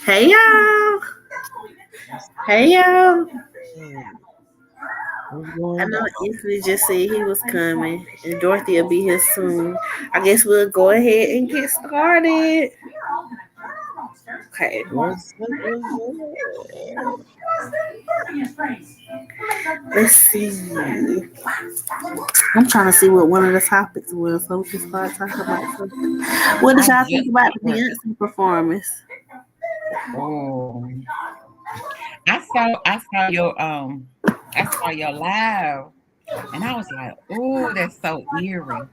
Hey y'all. Hey y'all. What's I going know on? Anthony just said he was coming and Dorothy will be here soon. I guess we'll go ahead and get started. Okay. What's up? What's up? Let's see. I'm trying to see what one of the topics was so we can start talking about something. What did I y'all think just about got the work. Beyonce performance? Oh, I saw your live, and I was like, oh, that's so eerie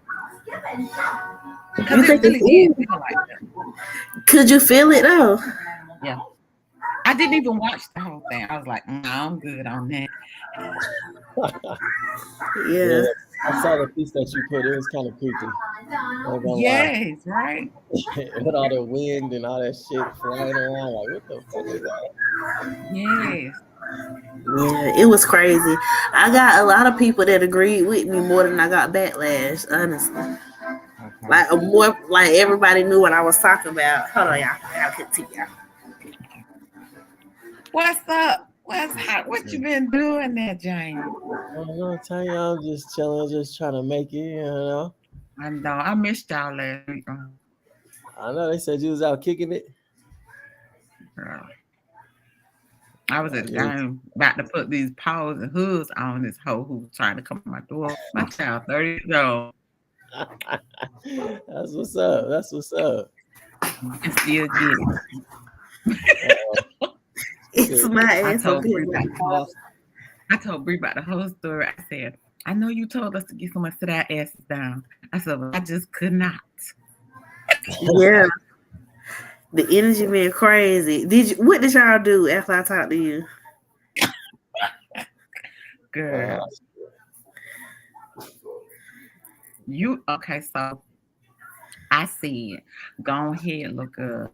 because You it think it's really did easy? feel like that. Could you feel it though? Yeah, I didn't even watch the whole thing. I was like, no, I'm good on that. Yeah. Yeah, I saw the piece that you put. It was kind of creepy. I ain't gonna lie. Yes, right. With all the wind and all that shit flying around, like what the fuck is that? Yes. Yeah, it was crazy. I got a lot of people that agreed with me more than I got backlash, honestly. Okay. Like more like everybody knew what I was talking about. Hold on, y'all. I gotta continue. What's up? What's hot? What you been doing there, Jane? I don't know. Tell you, I'm just chilling, just trying to make it. I know I missed y'all last week. I know they said you was out kicking it. Girl. I was Oh, at the yes. game about to put these paws and hoods on this hoe who was trying to come to my door. My child, 30 years old, That's what's up. That's what's up. and still get it. Uh, It's shit. my I ass up told here. Bree about the whole. I told Bree about the whole story. I said, I know you told us to get someone to sit our asses down. I said, but I just could not. Yeah, the energy been crazy. What did y'all do after I talked to you? Uh, Girl, you okay? So I said, go ahead, look up.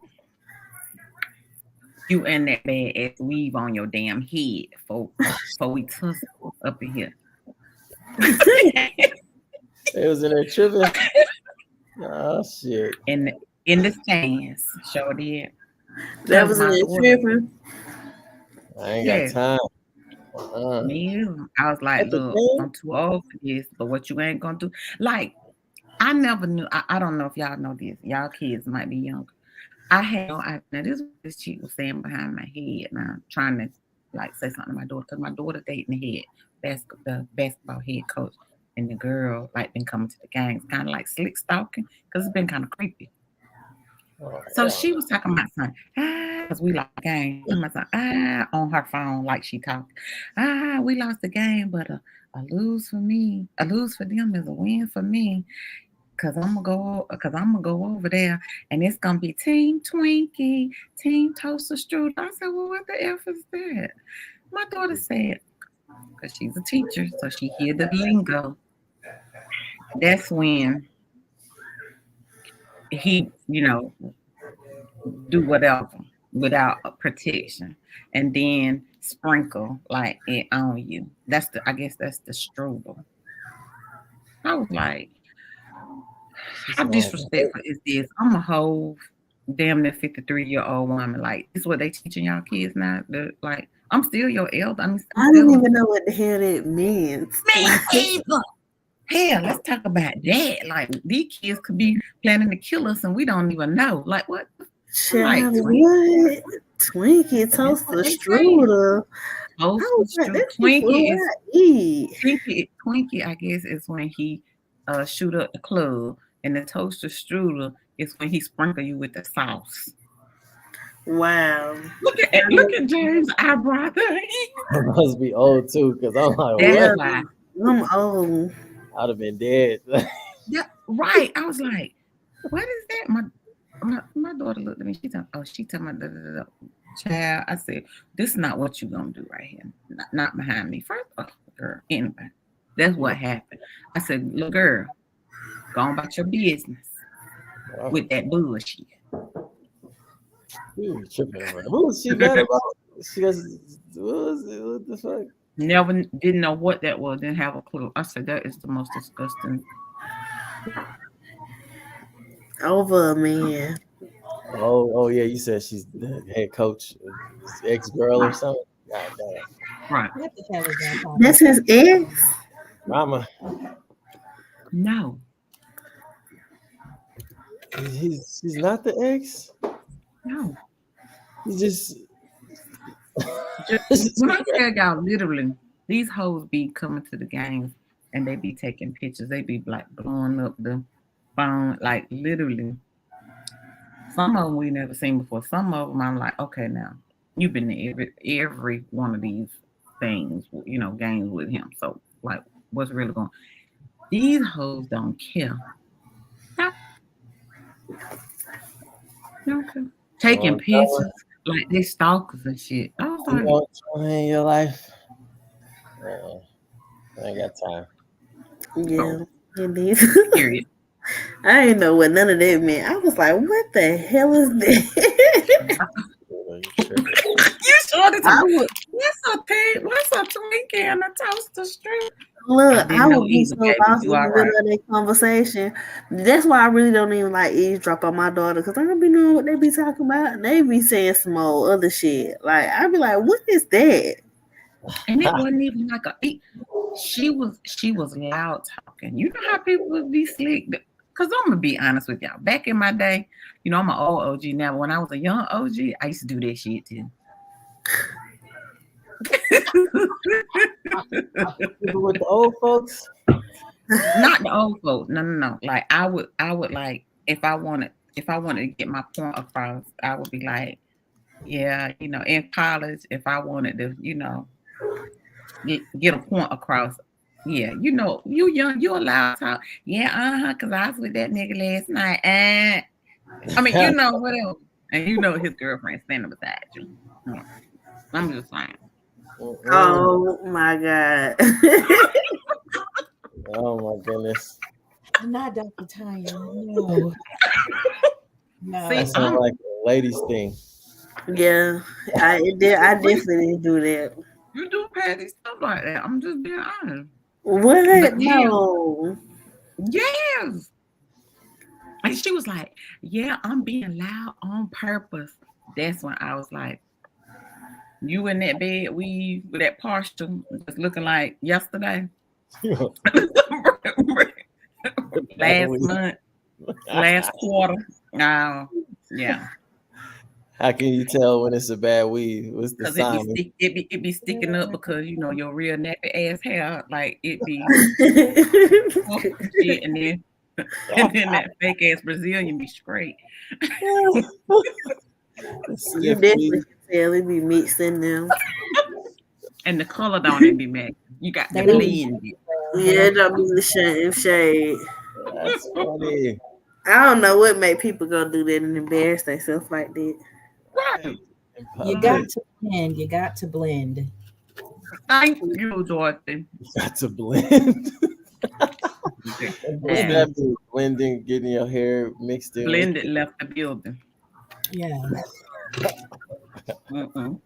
You and that bad ass weave on your damn head for we tussle up in here. they was in there tripping. Oh shit. in in the stands. Sure did. That Cause was in my the daughter, tripping. I ain't got yeah, time. Uh, me, I was like, at the look, game. I'm too old for this, but what you ain't gonna do, like, I never knew. I don't know if y'all know this. Y'all kids might be younger. I had no idea. Now, this is what this chick was saying behind my head. Now, trying to like say something to my daughter because my daughter dating the basketball head coach, and the girl like been coming to the games, kind of like slick stalking because it's been kind of creepy. Oh So hell she was talking about something, because we lost the game. She talking about something, on her phone, like she talking. We lost the game, but a lose for me, a lose for them is a win for me. Cause I'm gonna go over there and it's gonna be Team Twinkie, Team Toaster Strudel. I said, well, what the F is that? My daughter said, because she's a teacher, so she hear the lingo. That's when he, do whatever without a protection and then sprinkle like it on you. I guess that's the strudel. I was like, She how said, "Oh, disrespectful is this? I'm a whole damn near 53-year-old woman. Like, this is what they teaching y'all kids now. Like, I'm still your elder. I'm I still didn't a even know what the hell that meant. man, Ava. Hell, let's talk about that. Like, these kids could be planning to kill us and we don't even know. Like, what? I'm like, Child, Twink, what? Twinkie, but that's what toaster, they saying. strudel. I Toast was is like, true. that's the food I eat. Twinkie, I guess, is when he shoot up the club, and the toaster strudel is when he sprinkle you with the sauce. Wow. Look at James' eyebrow. I must be old too, because I'm like, That's Yeah, what? why. I'm old. I'd have been dead. Yeah, right. I was like, what is that? My daughter looked at me. She told me, da, da, da, da. Child. I said, this is not what you gonna do right here. Not behind me. First, girl. Anyway, that's what happened. I said, look, girl, go on about your business Wow, with that bullshit. you tripping, bro. What was she mad about? She was, what was it? What the fuck? Never didn't know what that was. Didn't have a clue. I said that is the most disgusting. Over a man. Oh yeah, you said she's the head coach, ex girl or something. God damn, Right. What the hell is that talking? That's his ex. Mama, No. he's not the ex. No. He's just. Just, when I tell y'all, literally, these hoes be coming to the games and they be taking pictures. They be like blowing up the phone, like literally. Some of them we never seen before. Some of them I'm like, okay, now you've been to every one of these things, games with him. So like, what's really going? These hoes don't care. No, they don't care. Taking pictures like they stalkers and shit. I was like, in your life. I ain't got time. Yeah, it is. period. I didn't know what none of that meant. I was like, what the hell is that? You tripping. You sure this? I would What's a Twinkie and a toaster strip? look, didn't I know would be either, so baby. lost You in the all middle right? of that conversation. That's why I really don't even like eavesdrop on my daughter because I don't be knowing what they be talking about. They be saying some old other shit. Like I be like, what is that? And it wasn't even like she was loud talking. You know how people would be slick. Cause I'm gonna be honest with y'all. Back in my day, I'm an old OG now. But when I was a young OG, I used to do that shit too. People with the old folks. Not the old folks. No. Like I would like if I wanted to get my point across, I would be like, yeah, in college, if I wanted to, get a point across. Yeah, you young, you allowed to talk. Yeah, because I was with that nigga last night. I mean, whatever. And his girlfriend standing beside you. Yeah. I'm just saying. Oh my god. Oh my goodness. Not Dr. Tanya. No. No. See, That sounds like a ladies thing. Yeah, I definitely didn't do that. you do petty stuff like that. I'm just being honest. What? But then, No. yes. And she was like, yeah, I'm being loud on purpose. That's when I was like, you in that bed with that partial just looking like yesterday. Last month, last quarter. Oh, yeah. How can you tell when it's a bad weed? What's the Because sign? it be sticking up because your real nappy ass hair, like it be shit, and then that fake ass Brazilian be straight. You definitely can tell it be mixed in them. And the color don't even be matching. You got to They don't- blend it. Yeah, it don't be the same shade. That's funny. I don't know what make people go do that and embarrass themselves like that. Right. You got to blend. You got to blend. Thank you, Dorothy. You got to blend. What's And that mean? Blending, getting your hair mixed in. blended left the building. Yeah. Mm-mm.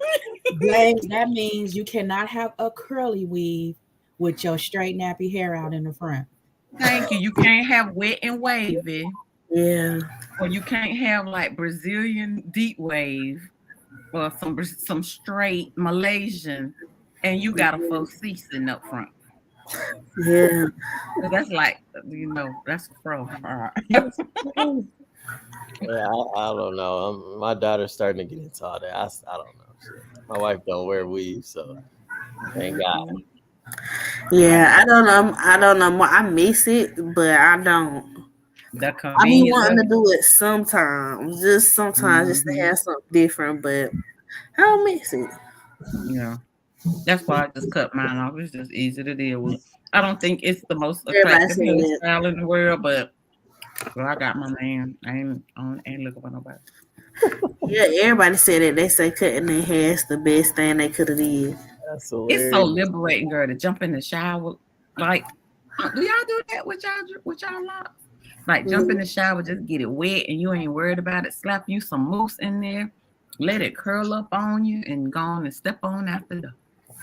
Blend, that means you cannot have a curly weave with your straight nappy hair out in the front. Thank you. You can't have wet and wavy, Yeah. or you can't have like Brazilian deep wave, or some straight Malaysian, and you got a faux season up front. Yeah. So that's like that's a fro. All right. Yeah, I don't know. My daughter's starting to get into all that. I don't know. Shit. My wife don't wear weave, so thank God. Yeah. I don't know. I don't know. I miss it, but I don't. The I be convenience wanting of to do it sometimes, just to have something different, but I don't miss it. yeah. That's why I just cut mine off. It's just easy to deal with. I don't think it's the most Everybody attractive say that. hairstyle in the world, but I got my man. I ain't looking for nobody. Yeah, everybody said that. They say cutting their hair is the best thing they could have did. That's It's so hilarious. liberating, girl, to jump in the shower. Like, do y'all do that with y'all locks? Like, jump in the shower, just get it wet, and you ain't worried about it. Slap you some mousse in there, let it curl up on you, and go on and step on after that.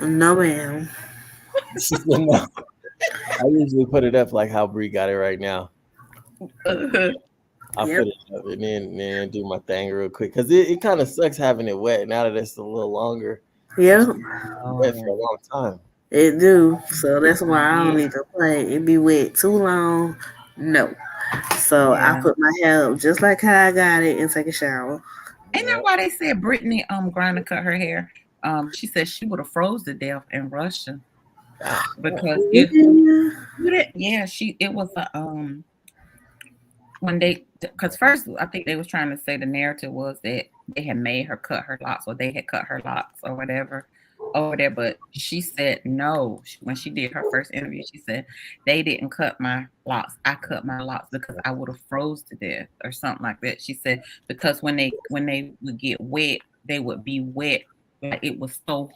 No, ma'am. I usually put it up like how Bree got it right now. I Yep. put it up and then do my thing real quick because it kind of sucks having it wet. Now that it's a little longer, it's Yep. wet for Oh, a long time. It do. So that's why I don't yeah, need to play. It be wet too long. No. So I yeah. put my hair up just like how I got it and take a shower. Ain't that Yeah. why they said Brittany Griner cut her hair? She said she would have froze to death in Russia God, yeah. because it Yeah. yeah, she it was a when they because first I think they was trying to say the narrative was that they had made her cut her locks or they had cut her locks or whatever over there, but she said no. When she did her first interview, she said they didn't cut my locks. I cut my locks because I would have froze to death or something like that. She said because when they would get wet, they would be wet. Like it was so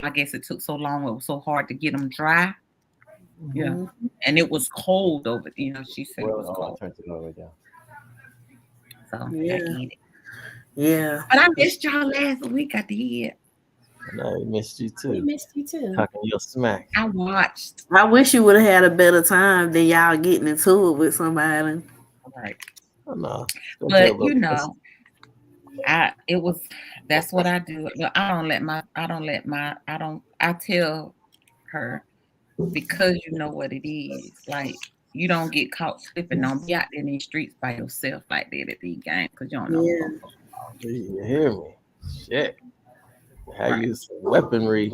I guess it took so long. It was so hard to get them dry. Yeah, Mhm. and it was cold over. She said it Well, was oh, I cold. turned it all the way down. So I Yeah. eat it. Yeah. But I missed y'all last week. I did. I know we missed you We too. missed you too. Talking your smack. I watched. I wish you would have had a better time than y'all getting into it with somebody. All right. I know. It's been good, But but it's I it was that's what I do. But I tell her because you know what it is. Like you don't get caught slipping. Don't be out there in these streets by yourself like that at these games because you don't know who Yeah. gonna come. you hear me? Shit. How Right. you some weaponry?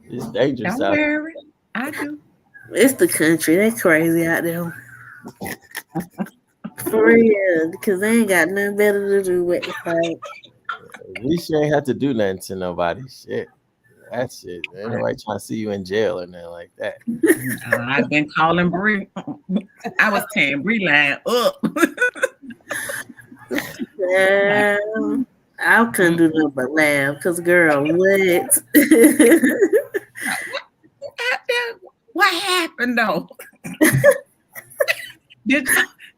It's dangerous Don't out worry. I do. It's the country. They crazy out there. For real. Because they ain't got nothing better to do with the fight. there. At least you ain't have to do nothing to nobody. Shit. That shit. Ain't Right. nobody trying to see you in jail or nothing like that. I've been calling Bree. I was tearing Bree line up. Like, Yeah. I couldn't mm, do nothing but laugh. Because, girl, what? what happened though? Did,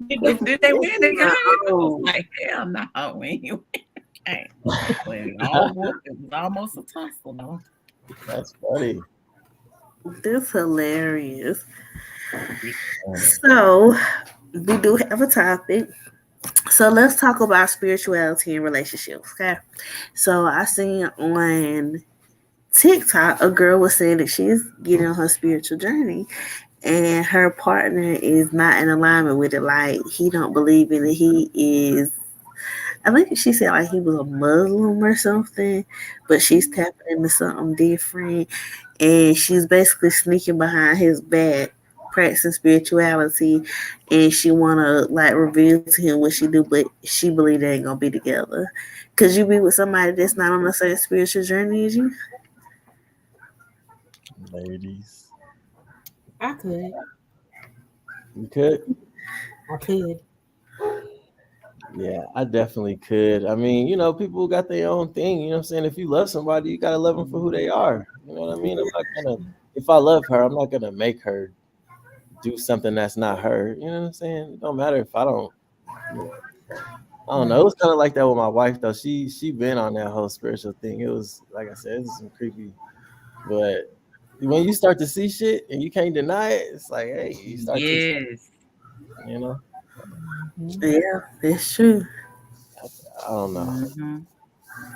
did they win the game? I was No. like, hell no, we ain't win the game. But it was almost a tussle though. That's funny. This hilarious. Yeah. So, we do have a topic. So, let's talk about spirituality and relationships, okay? So, I seen on TikTok a girl was saying that she's getting on her spiritual journey and her partner is not in alignment with it. Like, he don't believe in it. He is, I think she said like he was a Muslim or something, but she's tapping into something different, and she's basically sneaking behind his back, practicing spirituality, and she wanna like reveal to him what she do, but she believe they ain't gonna be together. Could you be with somebody that's not on the same spiritual journey as you? Ladies. I could. You could? I could. Yeah, I definitely could. I mean, people got their own thing. You know what I'm saying? If you love somebody, you gotta love them for who they are. You know what I mean? I'm not gonna. If I love her, I'm not gonna make her do something that's not her. You know what I'm saying? It don't matter if I don't. I don't know. It Right. was kind of like that with my wife though. She been on that whole spiritual thing. It was like I said, it was some creepy. But when you start to see shit and you can't deny it, it's like, hey, you start to, Yes. you know, Mhm. Yeah, that's true. I don't know. Mm-hmm.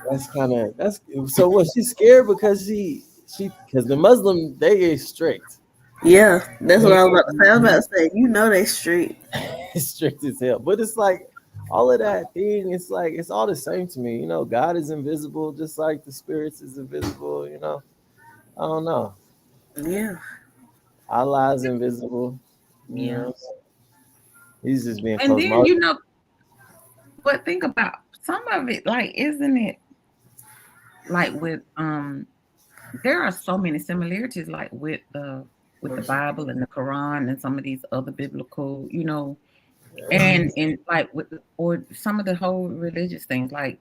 That's kind of that's so. What she's scared because because the Muslim they is strict. Yeah, that's what They I was about to say. I was Mm-hmm. about to say, you know they street. strict as hell. But it's like all of that thing. It's like it's all the same to me. God is invisible, just like the spirits is invisible. I don't know. Yeah. Allah is invisible. You Yeah. know, he's just being And close. then but think about some of it, like, isn't it like with there are so many similarities like with the Bible and the Quran and some of these other biblical, and like with or some of the whole religious things like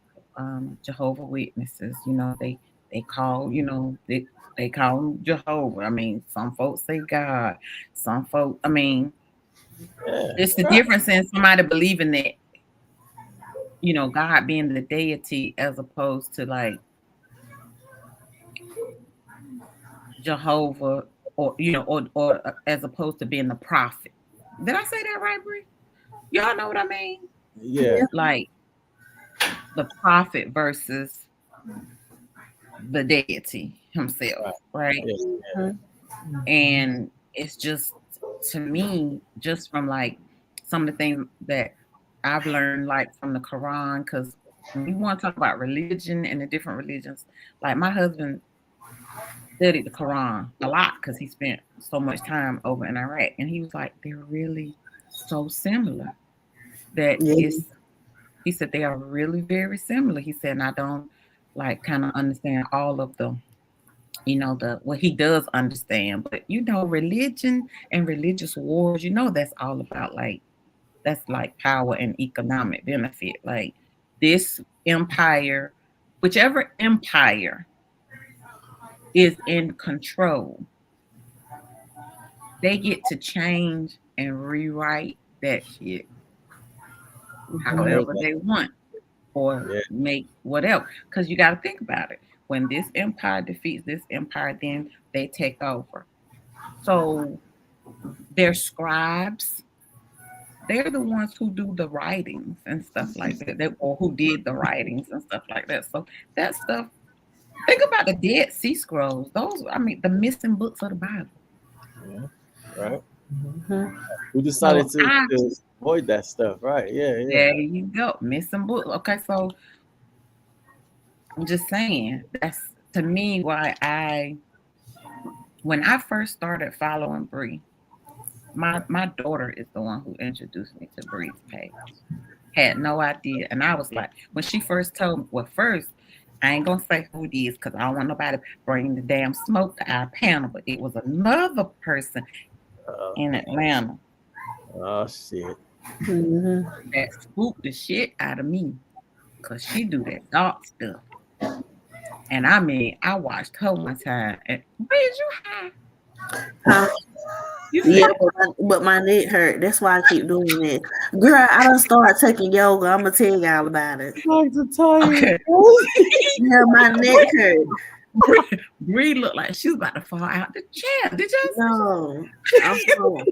Jehovah Witnesses, they call, they call them Jehovah. I mean, some folks say God, some folks, I mean, Yeah, it's the difference in somebody believing that, God being the deity as opposed to like Jehovah or as opposed to being the prophet. Did I say that right, Brie? Y'all know what I mean? Yeah, like the prophet versus the deity himself, right. right? Yeah, Mhm. And it's just, to me, just from like some of the things that I've learned, like from the Quran, because when you want to talk about religion and the different religions, like my husband studied the Quran a lot because he spent so much time over in Iraq, and he was like, they're really so similar that Yeah. it's. He said they are really very similar. He said, and I don't like kind of understand all of the, the what he does understand, but religion and religious wars, that's all about like that's like power and economic benefit. Like this empire, whichever empire is in control, they get to change and rewrite that shit I heard however that. they want, or Yeah, make whatever. Because you got to think about it. When this empire defeats this empire, then they take over. So their scribes, they're the ones who do the writings and stuff like that, or who did the writings and stuff like that. So that stuff. Think about the Dead Sea Scrolls. Those, I mean, the missing books of the Bible. yeah, right. Mhm. Who So decided I, to avoid that stuff? Right. Yeah, yeah. there you go, missing books. Okay, so I'm just saying that's to me why when I first started following Bree, my daughter is the one who introduced me to Bree's page. Had no idea, and I was like, when she first told me, well, first I ain't gonna say who it is because I don't want nobody bringing the damn smoke to our panel, but it was another person Uh, in Atlanta oh shit. Mhm. that spooked the shit out of me because she do that dark stuff. And I mean, I watched her one time. And where's you high? Huh? You Yeah, said, but my neck hurt. That's why I keep doing it. Girl, I done started taking yoga. I'm gonna tell y'all about it. Legs are tired. okay. Yeah, my neck hurt. Bree looked like she was about to fall out the chair. Did y'all see? No, I'm fine.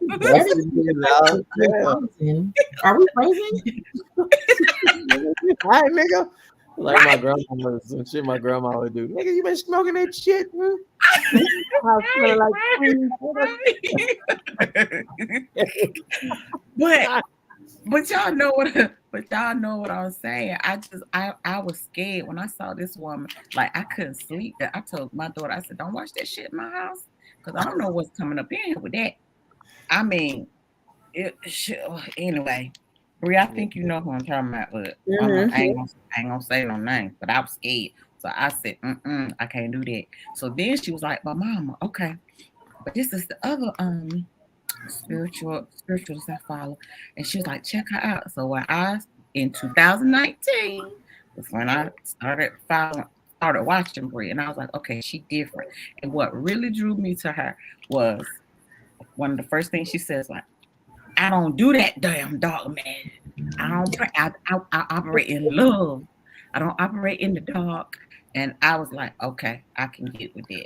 That That's is the good out. Damn. promising. Are we praising? Hi, nigga. Like my Right. grandma, some shit my grandma would do. Nigga, you been smoking that shit, man. I was feeling like trees, Right. but nigga. but y'all know what but y'all know what I was saying. I was scared when I saw this woman. Like I couldn't sleep. I told my daughter, I said, don't watch that shit in my house. Because I don't know what's coming up in here with that. I mean, anyway. Brie, I think you know who I'm talking about, but Mm-hmm. I ain't gonna say no names, but I was scared. So I said, I can't do that. So then she was like, but mama, okay. But this is the other spiritualist I follow. And she was like, check her out. So when I in 2019 was when I started watching Brie, and I was like, okay, she different. And what really drew me to her was one of the first things she says, like, I don't do that damn dog man. I don't pray. I operate in love. I don't operate in the dark. And I was like, okay, I can get with that.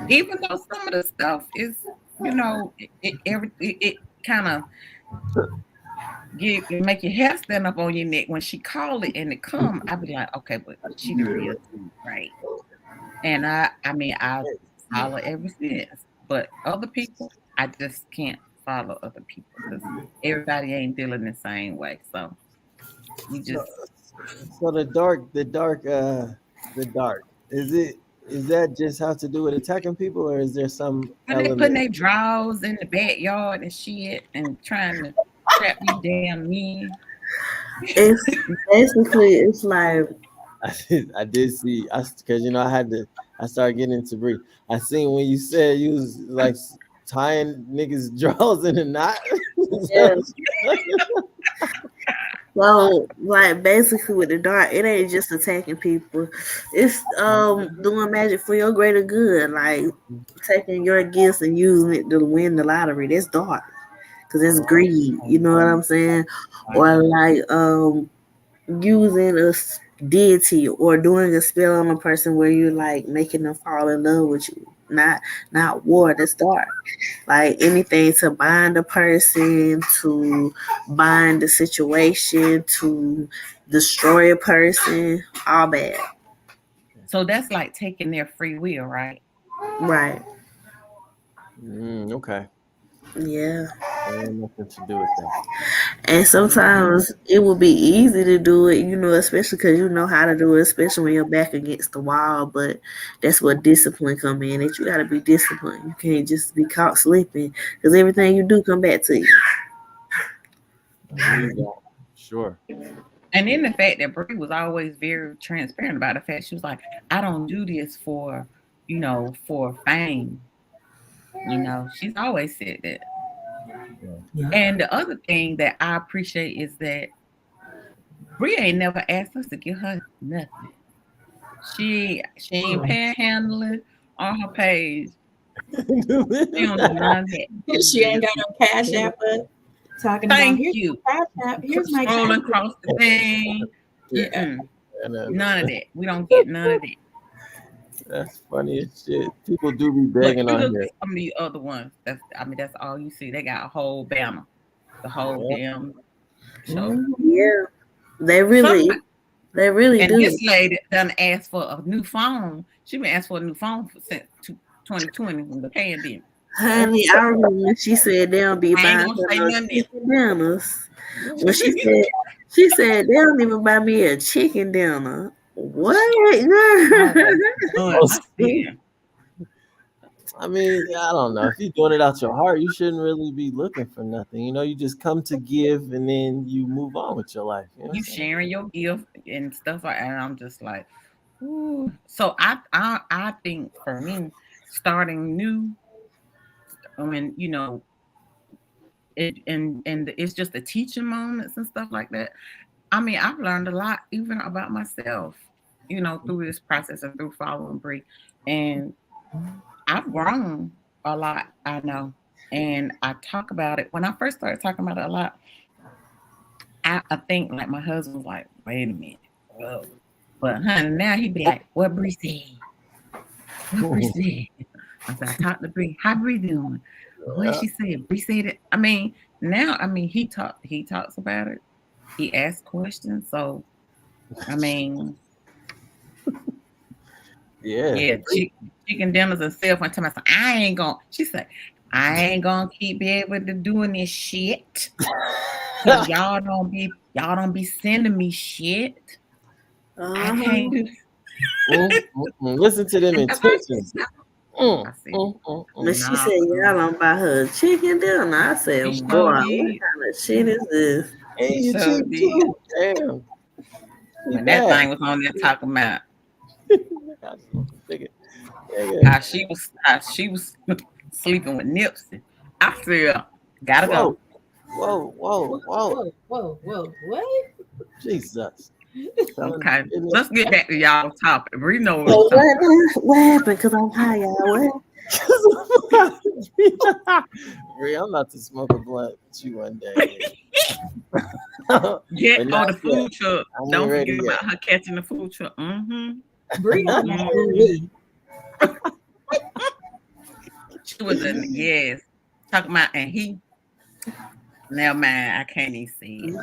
Even though some of the stuff is, it kind of it make your hair stand up on your neck when she call it and it come. I be like, okay, but she the real dude, right? And I mean, I follow ever since. But other people, I just can't follow other people because everybody ain't dealing the same way. So you So, just so the dark. Is that just have to do with attacking people, or is there some putting element? their drawers in the backyard and shit and trying to trap these damn men. It's basically it's like I did see, because I had to. I started getting into Bree. I seen when you said you was like tying niggas' drawers in a knot. yeah. So like basically with the dark, it ain't just attacking people. It's doing magic for your greater good, like taking your gifts and using it to win the lottery. That's dark. Cause it's greed, you know what I'm saying? Or like using deity or doing a spell on a person where you're like making them fall in love with you. not war. That's dark. Like anything to bind a person, to bind the situation, to destroy a person, all bad. So that's like taking their free will, right? Right. Okay. Yeah. Nothing to do with that. And sometimes it will be easy to do it, especially because you know how to do it, especially when you're back against the wall. But that's where discipline come in. That you got to be disciplined. You can't just be caught slipping because everything you do come back to you. I believe that. Sure. And then the fact that Brie was always very transparent about the fact she was like, I don't do this for, for fame. She's always said that. Yeah. Yeah. And the other thing that I appreciate is that Brie ain't never asked us to give her nothing. She ain't panhandling on her page. She don't do none of that. She ain't got no cash app, but talking about Thank here's you. my cash app, here's my cash Scrolling app. across the thing. Yeah. And, None of that. We don't get none of that. that's funny as shit. People do be But begging you on look here. at some of the other ones. That's all you see. They got a whole banner, the whole Yeah. damn show. Mhm. Yeah, they Some really, they really and do. this lady done asked for a new phone. She been asked for a new phone since 2020 when the pandemic. Honey, I remember when she said they don't be I ain't buying gonna her say no nothing chicken dinners. When else. she said they don't even buy me a chicken dinner. What? I was like, Oh, I said, I mean, I don't know. If you're doing it out your heart, you shouldn't really be looking for nothing. You just come to give and then you move on with your life. You know what I'm you saying? sharing your gift and stuff like that. And I'm just like, ooh. So I think for me, starting new, when and it's just the teaching moments and stuff like that. I mean, I've learned a lot even about myself, through this process and through following Brie. And I've grown a lot, I know. And I talk about it. When I first started talking about it a lot, I think like my husband was like, wait a minute. Whoa. But honey, now he be like, what Bree said? What Bree said? I said, I talked to Bree. How Bree doing? What Yeah. she said? Bree said it. I mean, now he talks about it. He asks questions. So I mean, Yeah. yeah, chicken dinners and stuff. One time I said, she said, I ain't gonna keep be able to doing this shit. Cause y'all don't be sending me shit. I can't Uh-huh. do. Listen to them And that's what intentions. Mm, I said. But she Nah, said y'all don't buy her a chicken dinner. I he said, boy, sure what did. kind of shit is this? Hey, He you sure cheap did. too. Damn. She When that bad. thing was on there talking about I just want to figure. Yeah, yeah. how she was sleeping with Nipsey, I said, gotta Whoa, go. whoa, whoa, Whoa, whoa. whoa, whoa, whoa, what? Jesus. Telling Okay, business. let's get back to y'all topic. We know what I'm So talking what happened? Because I'm high, y'all. Ray, I'm about to smoke a blunt with you one day. about. Get But on not the yet. food truck. I ain't Don't ready forget yet. about her catching the food truck. Mm-hmm. Bree on that Mm-hmm. weed. She was in yes. Talking about and he now man, I can't even see it.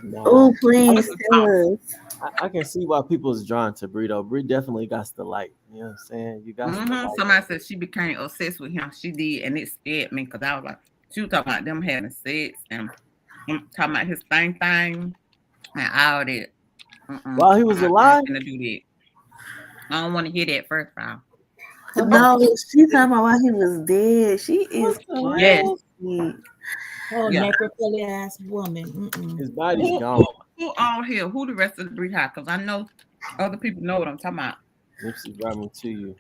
Nah. Oh, please What's the top? tell us. I can see why people's drawn to Burrito. Brie definitely got the light. You know what I'm saying? You got the Mm-hmm. light. Somebody said she became obsessed with him. She did, and it scared me because I was like, she was talking about them having sex and him talking about his thing and all that. While he was I ain't alive? gonna do that. I don't want to hear that first of all. Come on. No, she talking about why he was dead. She is What the Yes. hell? crazy. Oh, Yeah. necrophilia ass woman. Mm-mm. His body's Who gone. who who all here? Who the rest of the Bree High? Because I know other people know what I'm talking about. Nipsey brought me to you.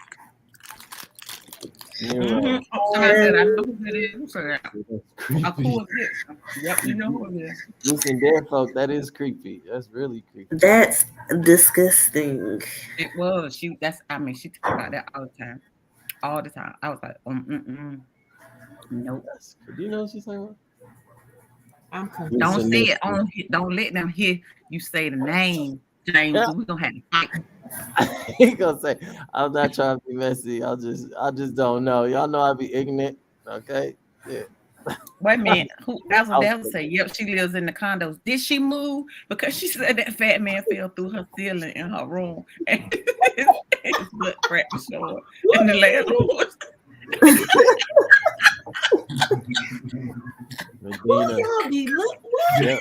Mm-hmm. Nero. Oh, somebody said I know Um, who that is. Who said that? That's How cool creepy. is it? Yep, you know who it is. Listen, dead folk, that is creepy. That's really creepy. that's disgusting. It was. She talked about that all the time. All the time. I was like, nope. That's creepy. You know what she's talking about? I'm Don't confused. Listen, say it Nipsey. on. Don't let them hear you say the name, James, because we're gonna have to fight. He gonna say, "I'm not trying to be messy. I just don't know. Y'all know I be ignorant, okay? Yeah." Wait a minute. Who I was Dazzle say, yep, she lives in the condos. Did she move? Because she said that fat man fell through her ceiling in her room and his butt cracked short. What And the do you landlord mean? was Why Medina. y'all be look what? Yep.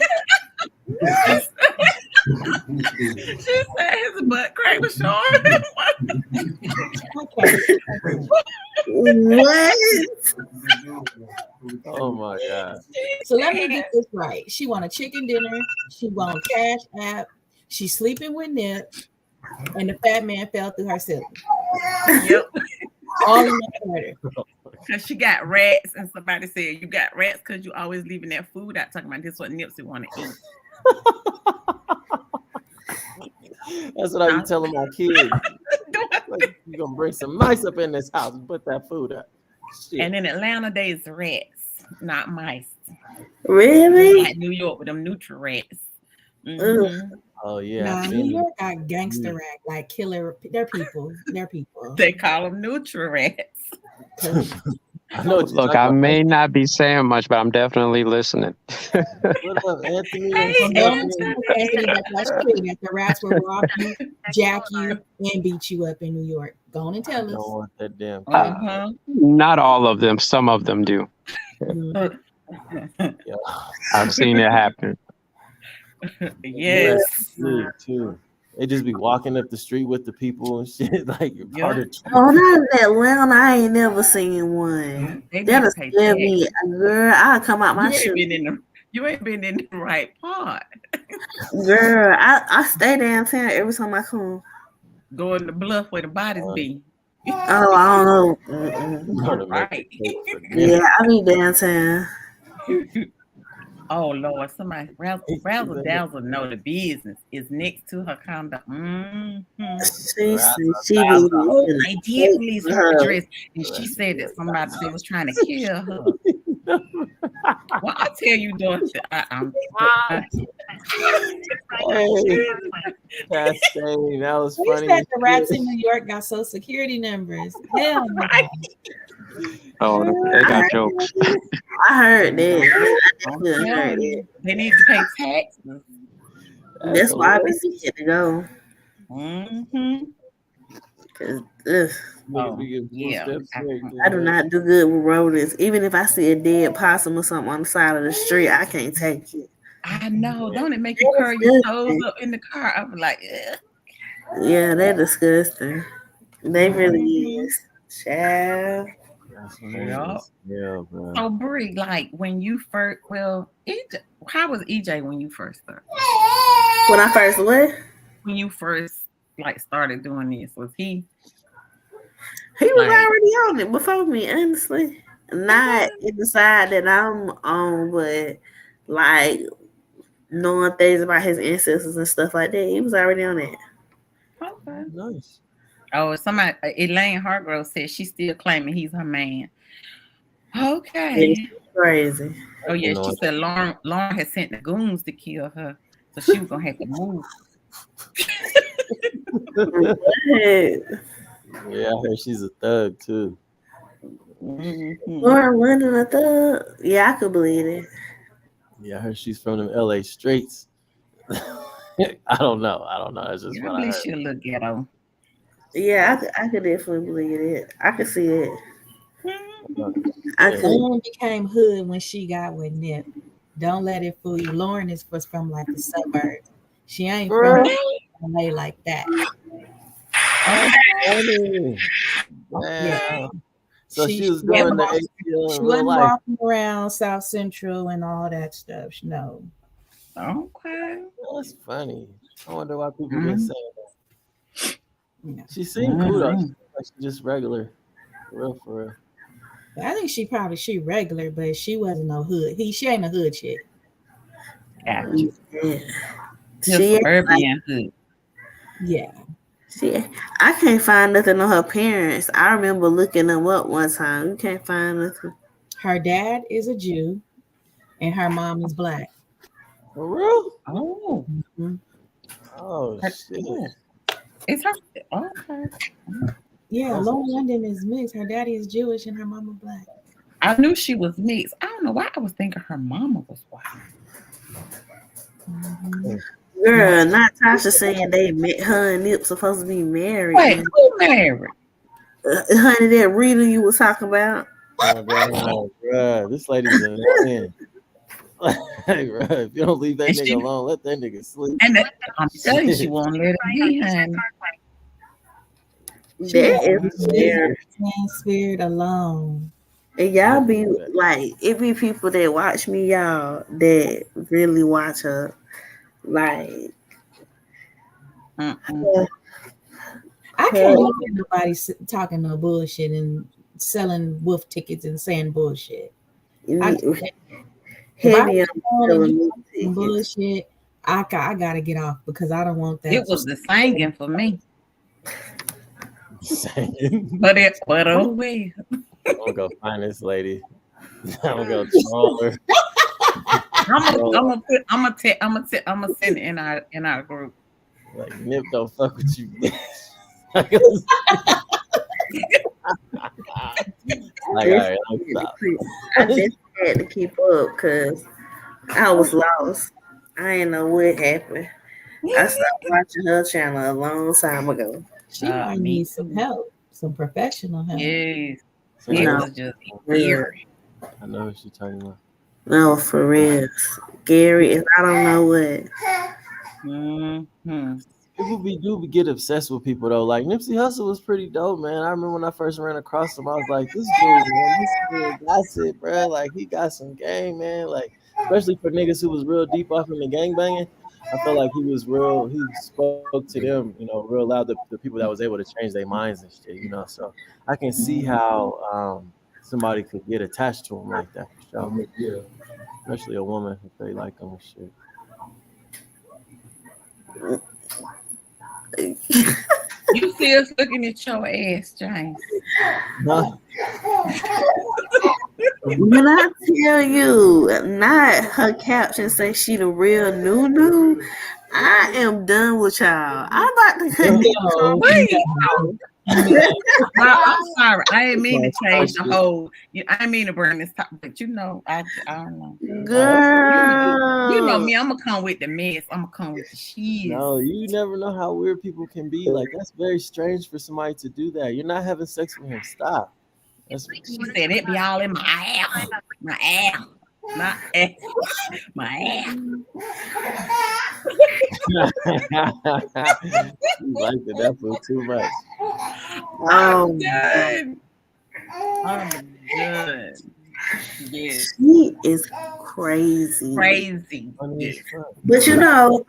she said his butt crack was short. Okay. Okay. What? Oh my God. So let me get this right. She want a chicken dinner. She want cash app. She's sleeping with Nip, and the fat man fell through her ceiling. Yep. All in that order. Because she got rats, and somebody said, you got rats because you always leaving that food out, talking about this what Nipsey want to eat. That's what I be telling my kids. Like, you gonna bring some mice up in this house and put that food up. Shit. And in Atlanta, there's rats, not mice. Really? Like New York with them neutral rats. Ugh. Oh yeah, Nah, I've New seen them. York got gangster rap, like killer. They're people. They're people. They call them neutral rats. I know what you're Look, I talking may not be saying much, but I'm definitely listening. about. What up, Anthony? Hey, Well, don't Anthony. tell Anthony that that's true. That the rats will rob you, jack you, and beat you up in New York. Go on and I tell don't us. want that damn Uh, cake. Uh-huh. Not all of them. Some of them do. Mhm. Yeah. I've seen it happen. Yes. Good too. They just be walking up the street with the people and shit, like part of. Oh, not in Atlanta. I ain't never seen one. They need That'll to pay scare tax. me. Girl, I'll come out my You ain't shoe. been in the right part. Girl, I stay downtown every time I come. Go in the bluff where the bodies be. Oh, I don't know. Mm-mm. Gonna make Right. a cake for Yeah, dinner. I be downtown. Oh Lord, somebody He's razzle in dazzle know the business is next to her condo. She the said she be Oh, making they a did cake release for her her. address, and she said that somebody they was trying to kill her. Well, I tell you, Dorothy, Hey, Chastain, that was Who funny said as the rats shit. in New York got social security numbers? Hell no. right. Oh, they I got heard, jokes. I heard that. I I'm definitely heard telling that. you, they need to pay taxes. That's That's why I be hilarious. scared to go. Mm-hmm. Cause Niggas Oh be getting full yeah, steps straight. I do not do good with rodents. Even if I see a dead possum or something on the side of the street, I can't take it. I know. Don't it make you They're curl your toes disgusting. up in the car? I'm like, ugh. Yeah, they're disgusting. They really Mm-hmm. is. Child. That's funny Yeah. as hell, bro. So Bree, like when you first, well, EJ, how was EJ when you first started? When I first what? When you first like started doing this, was he He was like? already on it before me, honestly. Not in the side that I'm on, but like knowing things about his ancestors and stuff like that. He was already on it. Okay. Nice. Oh, somebody, Elaine Hargrove said she's still claiming he's her man. Okay. It's crazy. Oh yeah, You she know, said Lauren had sent the goons to kill her, so she was gonna have to move. What? yeah, I heard she's a thug too. Mm-hmm. Lauren London, I thought. Yeah, I could believe it. Yeah, I heard she's from them LA streets. I don't know. I don't know. That's just Yeah, I what I believe heard. she'll look ghetto. Yeah, I could definitely believe it. I could see it. Mhm. I Yeah. could. Lauren became hood when she got with Nip. Don't let it fool you. Lauren was from like the suburbs. She ain't from Girl, LA like that. Okay. Funny. Yeah. Damn. So She she was wasn't doing the walking, ATL she in real wasn't life. walking around South Central and all that stuff. No. Okay. That's funny. I wonder why people been Mhm. saying that. No. She seemed cool though. She Mhm. seemed like she just regular. For real, for real. I think she regular, but she wasn't no hood. She ain't a hood chick. Gotcha. yeah. You're She, suburban hood. Yeah. she, I can't find nothing on her parents. I remember looking them up one time. You can't find nothing. Her dad is a Jew and her mom is black. For real? Oh, Mhm. Oh that's shit. cool. It's her. Okay. Yeah, That's Lauren London is mixed. Her daddy is Jewish and her mama black. I knew she was mixed. I don't know why I was thinking her mama was white. Mhm. Girl, not Tasha saying they met her and Nip supposed to be married. Wait, who married? Honey, that Rita you was talking about. oh god, bruh, this lady's annoying. Like, bruh, if you don't leave that And nigga she alone, let that nigga sleep. and I'm telling you, she Shit. won't let it be, honey. She That let is weird. man spirit alone. And I y'all hope you be know that. like, it be people that watch me, y'all, that really watch her. Like, Mm-mm. I her, can't look at nobody talking no bullshit and selling wolf tickets and saying bullshit. I can't. If I heavy on get on and you selling me talk some tickets. bullshit, I gotta get off because I don't want It that. was the singing for me. Saying, But oh well. I'm gonna go find this lady. I'm gonna go troll her. Troll I'm gonna send it in our group. her. Like Nip don't fuck with you. Like, all right, I'm stop. I just had to keep up because I was lost. I didn't know what happened. I stopped watching her channel a long time ago. She might Me need some too. help, some professional help. Yes. See, I, It No, was just real. eerie. I know what you're talking about. No, for real. Gary, if I don't know what. Mm-hmm. People do get obsessed with people though. Like Nipsey Hussle was pretty dope, man. I remember when I first ran across him, I was like, "This dude, man, this dude got it, bro. Like he got some game, man. Like especially for niggas who was real deep off in the gangbanging. I felt like he was real. He spoke to them, real loud. The people that was able to change their minds and shit, So I can see how somebody could get attached to him like that for sure. Especially a woman if they like him and shit. You see us looking at your ass, James. Huh? When I tell you, not her caption say she the real new, I am done with y'all. I'm about to No, Wait. no. Well, I'm sorry. I didn't mean to change the Shit. whole. I didn't mean to bring this top, but I don't know. You know girl. me. I'm gonna come with the mess. I'm gonna come with the shit. No, you never know how weird people can be. Like that's very strange for somebody to do that. You're not having sex with him. Stop. That's She said it be all in my ass, my ass, my ass, my ass. you liked it that for too much. I'm Oh, done. I'm done. Yes, she is crazy. crazy. Funny Yes. as fuck. But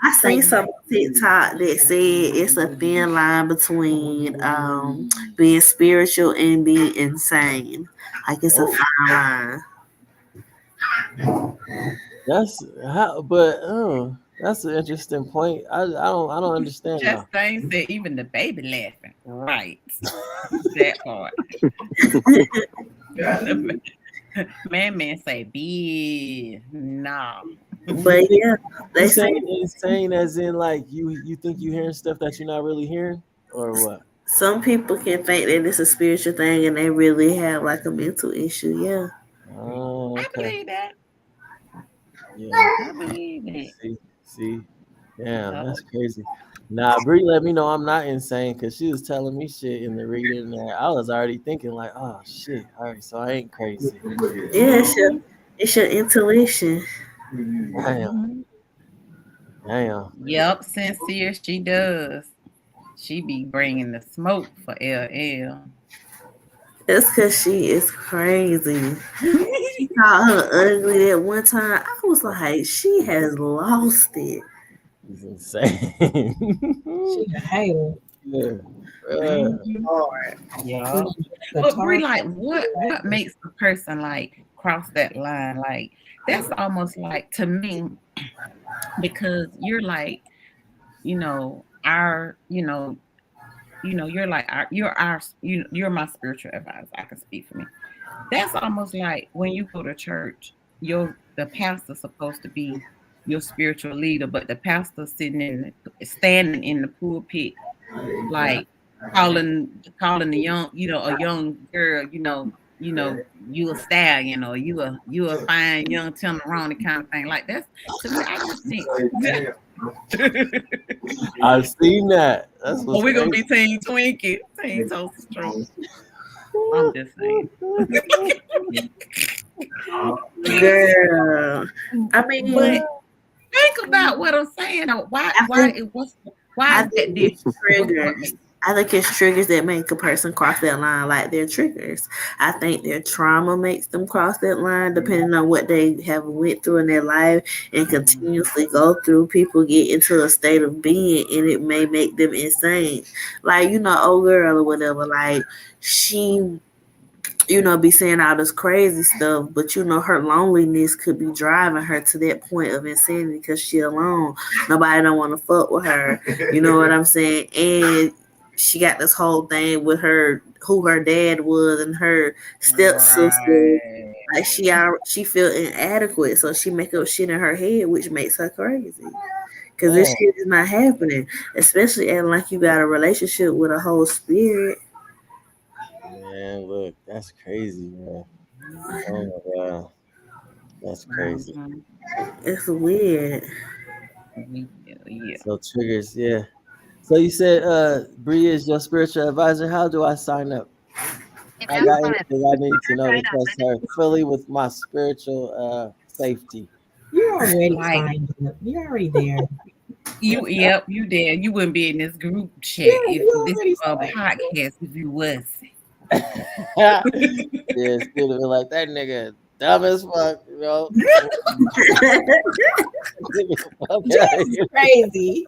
I seen some on TikTok that said it's a thin line between being spiritual and being insane. Like it's a Oh, fine line. that's how. But that's an interesting point. I don't understand Just though. things that even the baby laughing. Right. That part. Man say, be no. But yeah, You they say saying insane as in like you think you hearing stuff that you're not really hearing or what? some people can think that it's a spiritual thing and they really have like a mental issue. Yeah. Oh, I okay. believe that. Yeah. I believe it. See, damn, Oh, that's crazy. Nah, Bree let me know I'm not insane because she was telling me shit in the reading that I was already thinking like, oh shit, all right, so I ain't crazy. Yeah, it's your intuition. Damn, mhm. damn. Yep, sincere, she does. She be bringing the smoke for LL. That's because she is crazy. She called her ugly that one time. I was like, she has lost it. He's insane. She a hater. Yeah. Mhm. Hard. Yeah. The But Brie, talk. like, what makes a person like cross that line? Like, that's almost like to me because you're like, our, you're like you're my spiritual advisor. I can speak for me. That's almost like when you go to church, the pastor's supposed to be your spiritual leader, but the pastor standing in the pulpit like calling the young, a young girl, you a stallion or you a fine young tenderoni kind of thing. Like that's to me, I just think I've seen that. That's or what's we gonna crazy. be Team Twinkie, Team Toaster Strudel. I'm just saying. Girl. I But mean, think about what I'm saying. Why I why think it was why I is that think different? it's What triggers. makes I think it's triggers that make a person cross that line, like their triggers. I think their trauma makes them cross that line, depending on what they have went through in their life and continuously go through. People get into a state of being, and it may make them insane. Like old girl or whatever. Like she be saying all this crazy stuff, but her loneliness could be driving her to that point of insanity because she alone. Nobody don't want to fuck with her. You know what I'm saying? And she got this whole thing with her who her dad was and her stepsister. Like right? she feel inadequate, so she make up shit in her head, which makes her crazy. Cause this Man, shit is not happening, especially acting like you got a relationship with a whole spirit. man, look, that's crazy, man. Oh my god, that's crazy. Mhm. It's weird. Yeah. So triggers, yeah. So you said Bree is your spiritual advisor. How do I sign up? I got anything I need to know to trust her fully with my spiritual safety. You already Like signed up. You're already there. yep, you did. You wouldn't be in this group chat Yeah, if you this already podcast if you was. Yeah, still be like that nigga dumb as fuck, you know. Fuck Jess outta is here. crazy.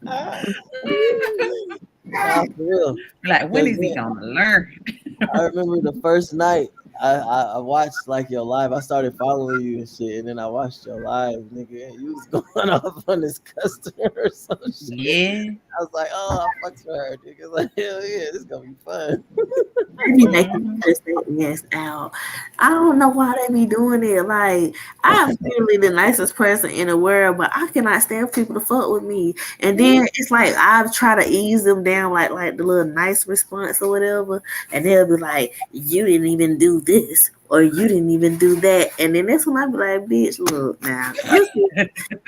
Nah, for real. Like when Cause is he gonna learn? I remember the first night I watched like your live. I started following you and shit, and then I watched your live, nigga. And you was going off on this customer or some shit. Yeah. I was like, oh, I fucks with her, nigga. Like, hell yeah, this gonna be fun. They be making Mhm. me just their ass out. I don't know why they be doing it. Like I'm literally the nicest person in the world, but I cannot stand for people to fuck with me. And then it's like I've tried to ease them down, like the little nice response or whatever, and they'll be like, "You didn't even do this." Or you didn't even do that, and then that's when I be like, "Bitch, look now, this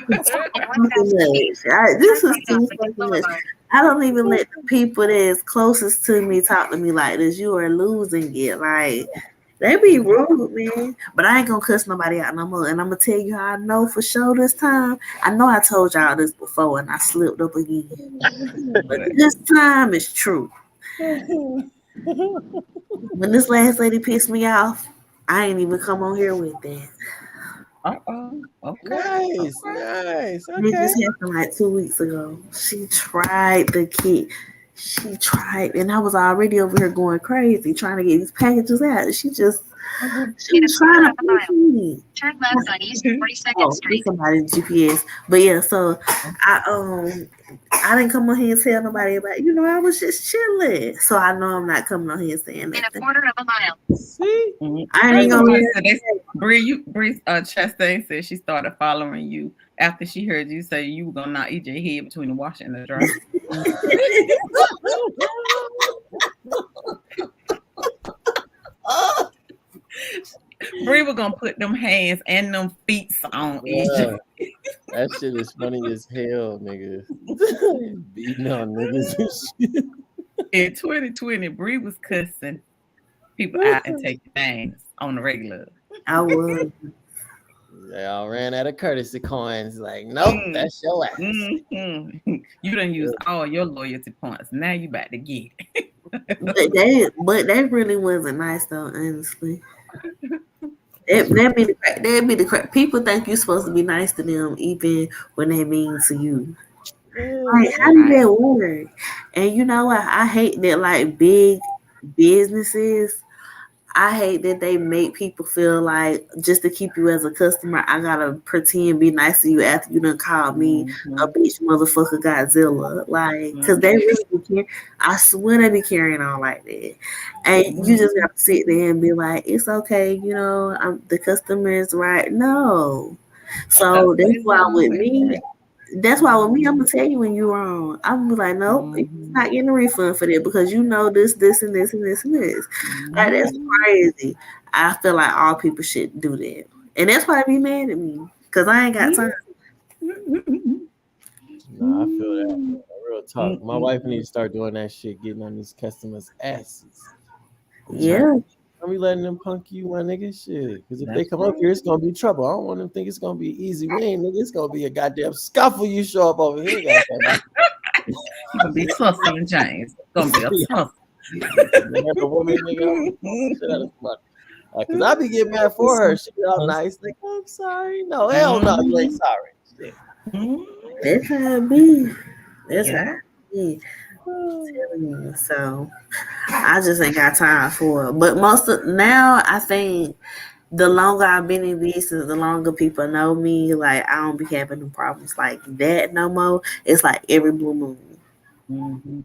is fucking much. This is too fucking much. I don't even let the people that's closest to me talk to me like this. You are losing it. Like they be rude, man. But I ain't gonna cuss nobody out no more. And I'm gonna tell you how I know for sure this time. I know I told y'all this before and I slipped up again. But this time it's true. When this last lady pissed me off, I ain't even come on here with that. Uh-oh. Okay. Nice, Okay. nice. It Okay. just happened like 2 weeks ago. She tried the kit. She tried, and I was already over here going crazy trying to get these packages out. She was trying to push me. Turn left on East 42nd Oh, Street. it's somebody's GPS. But yeah, so I didn't come on here and tell nobody about I was just chilling. So I know I'm not coming on here and saying In a nothing. quarter of a mile. See? I ain't First, gonna somebody let said they Bree Chastain said she started following you after she heard you say you were gonna not eat your head between the washer and the dryer. Bree was gonna put them hands and them feet on each. Yeah, that shit is funny as hell, nigga. Beating on niggas and shit. In 2020, Bree was cussing people out and taking names on the regular. I was. They all ran out of courtesy coins. Like, nope, Mm, that's your ass. You done used all your loyalty points. Now you about to get it. But they really wasn't nice though, honestly. That be the crap. People think you're supposed to be nice to them even when they mean to you. Yeah, Like, how man. do Right. that work? And you know what? I hate that like big businesses. I hate that they make people feel like just to keep you as a customer, I gotta pretend be nice to you after you done called me a Mhm, bitch motherfucker Godzilla. Like, cause they mhm, really be I swear they be carrying on like that. And you mhm. just gotta sit there and be like, it's okay, the customer is right. No. That's So what that's it's why with always me, been. That's why with me, I'm gonna tell you when you're wrong. I'm gonna be like, nope, you're Mhm. not getting a refund for that because you know this, this, and this, and this, and this. Like that's Mhm. crazy. I feel like all people should do that, and that's why they be mad at me because I ain't got time. Nah, I feel that. Real talk. My wife Mm-mm. needs to start doing that shit, getting on these customers' asses. And trying Yeah, to be letting them punk you, my nigga. Shit. Because if they That's come up right. here, it's gonna be trouble. I don't want them to think it's gonna be easy win, nigga. It's gonna be a goddamn scuffle. You show up over here, goddamn. You're gonna be tussling, James. Gonna be a tussle. Man, a woman, nigga, I'm gonna pump the shit out of somebody. Cause I be getting mad for her. She be all nice, like, I'm sorry. No, hell no, you ain't Mhm. sorry. Shit. Mhm. that's how it be. That's how Yeah. it be. Telling you. So I just ain't got time for it. But most of now, I think the longer I've been in business, the longer people know me. Like I don't be having no problems like that no more. It's like every blue moon. Mhm.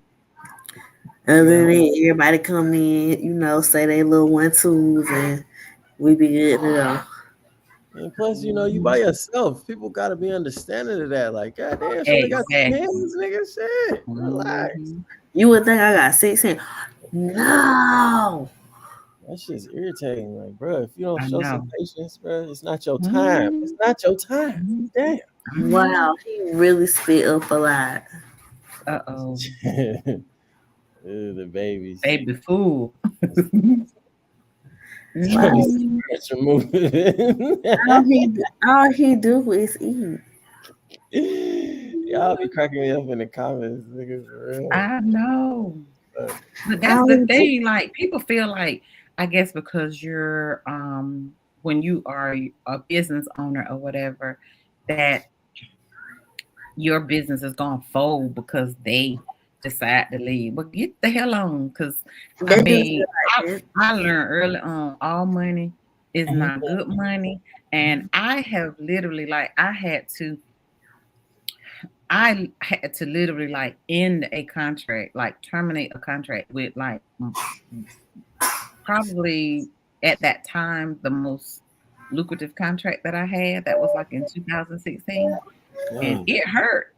Other than Yeah. that, everybody come in, say they little 1 2s, and we be good to go. And plus, you by Mhm. yourself. People gotta be understanding of that. Like, goddamn, she only got two Exactly. hands, nigga. Shit. Relax. Mhm. You would think I got 16. No. That shit's irritating. Like, bro, if you don't I show some know. patience, bro, it's not your time. It's Mhm. not your time. Mhm. Damn. Mhm. Wow, he really spit up a lot. Uh-oh. Ew, the babies. Baby fool. Wow. Mhm. Furniture moving. All he do is eat. Y'all be cracking me up in the comments, nigga, for real. I know. Fuck. But that's All the he do, thing, like people feel like, I guess because you're when you are a business owner or whatever, that your business is gonna fold because they decide to leave. But get the hell on, because I they do mean, feel like that. I learned early on all money is not good money. And I have literally like I had to literally like end a contract, like terminate a contract with like probably at that time the most lucrative contract that I had. That was like in 2016, and Mm, it hurt,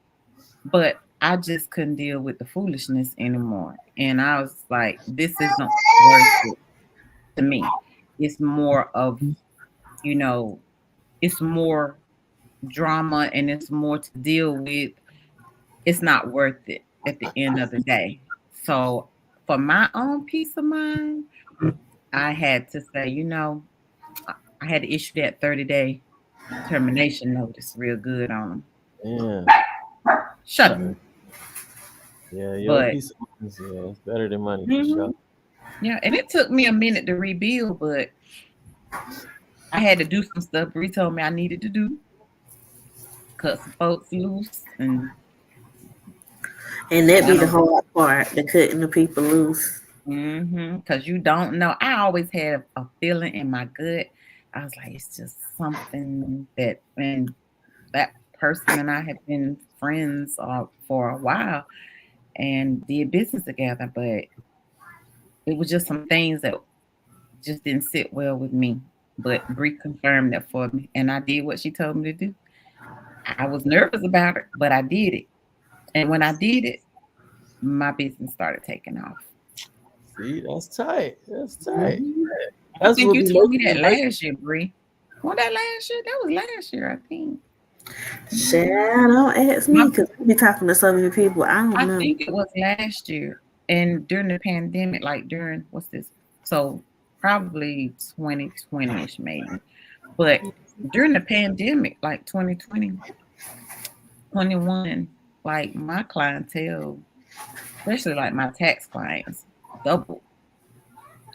but I just couldn't deal with the foolishness anymore. And I was like, this isn't worth it to me. It's more of, you know, it's more drama and it's more to deal with. It's not worth it at the end of the day. So for my own peace of mind, I had to say, I had to issue that 30-day termination notice real good on them. yeah. Shut up. Yeah. Yeah, your But piece of business, yeah, it's better than money for sure. mhm, yeah, and it took me a minute to rebuild, but I had to do some stuff Bree told me I needed to do, cut some folks loose, and And that I be the don't. hard part, the cutting the people loose. Because you don't know. I always had a feeling in my gut. I was like, it's just something that, and that person and I have been friends for a while and did business together, but it was just some things that just didn't sit well with me. But Bree confirmed that for me, and I did what she told me to do. I was nervous about it, but I did it. And when I did it, my business started taking off. See, that's tight. That's tight. Mhm. I That's think what you be told me making that it work. last year, Bree. Was that last year? That was last year, I think. Child, don't ask My, me because I be talking to so many people. I don't I know. think it was last year. And during the pandemic, like during what's this? So probably 2020-ish maybe. But during the pandemic, like 2020, 21, like my clientele, especially like my tax clients, doubled.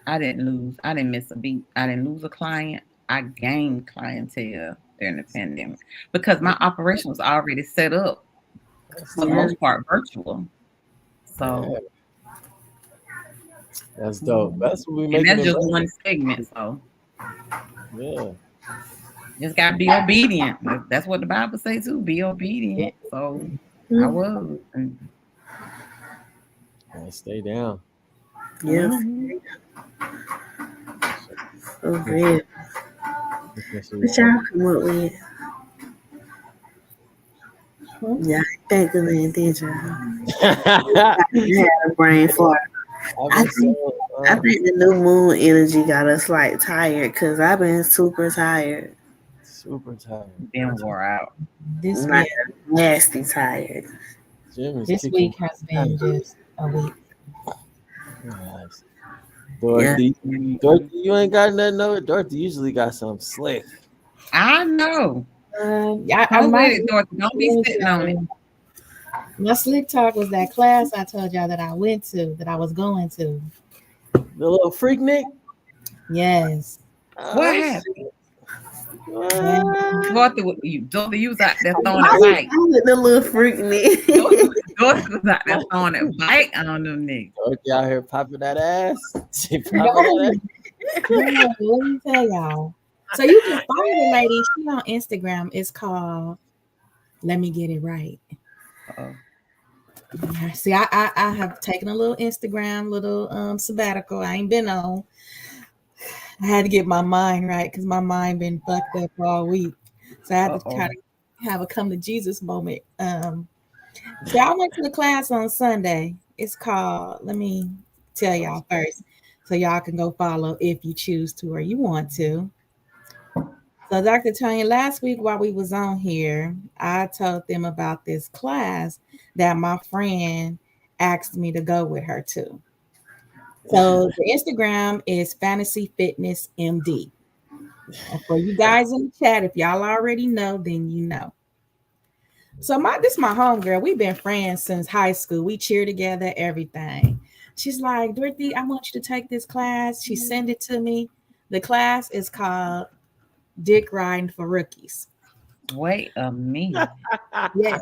I didn't miss a beat. I didn't lose a client. I gained clientele during the pandemic because my operation was already set up That's for the Yeah. tight. most part virtual. So, Yeah, that's dope. mhm. That's what we And making that's it just work. one segment. So Yeah. just gotta be obedient. That's what the Bible says too. Be obedient. So I Mm, was. And, Gotta stay down. yes. mhm. So real. Especially What with that. y'all come up with? Yeah, I think of it, did you? I've You had a brain fart. I been think so I think the new moon energy got us like tired because I've been super tired, super tired. Been wore out. This like yeah, nasty tired. Jim is this kicking week has my been just a week. ass. Yeah, Dorothy, Dorothy, you ain't got nothing over. Dorothy usually got something slick. I know. I Come with might it, Dorothy. Don't be sitting on it. my slick talk was that class I told y'all that I went to, that I was going to. The little freak Nick. Yes. What Oh happened? shit! Yeah. What? Dorothy, you was out there throwing I that was bike. calling the little freak me. Dorothy was out there throwing that bike on them niggas. Dorothy out here popping that ass. She popping No, that no, let me tell y'all. So you can follow the lady. She on Instagram. It's called, let me get it right. Uh-oh. Yeah, see, I have taken a little Instagram, little sabbatical. I ain't been on. I had to get my mind right because my mind been fucked up all week. So I had to Uh-oh. kind of have a come to Jesus moment. So I went to the class on Sunday. It's called, let me tell y'all first, so y'all can go follow if you choose to or you want to. So Dr. Tanya, last week while we was on here, I told them about this class that my friend asked me to go with her to. So the Instagram is Fantasy Fitness MD. And for you guys in the chat, if y'all already know, then you know. So this my homegirl. We've been friends since high school. We cheer together, everything. She's like, Dorothy, I want you to take this class. She sent it to me. The class is called Dick Riding for Rookies. Wait a minute. Yes.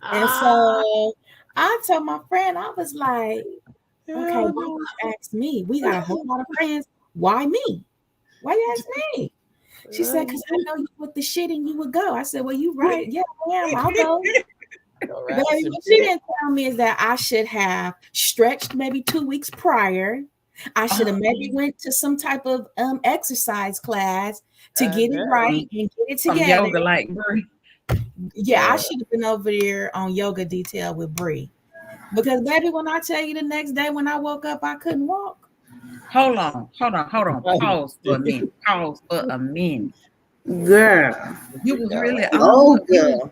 And so I told my friend, I was like, okay, why you ask me? We got a whole lot of friends. Why me? Why you ask me? She said, because I know you with the shit and you would go. I said, well, you right. Yeah, I am. I'll go. Baby, what she didn't tell me is that I should have stretched maybe 2 weeks prior. I should have maybe went to some type of exercise class to get it right and get it Some together. yoga like Bre. Yeah, I should have been over there on yoga detail with Bre. Because baby, when I tell you the next day when I woke up, I couldn't walk. Hold on. Pause for a minute. Girl, You was really on. yoga.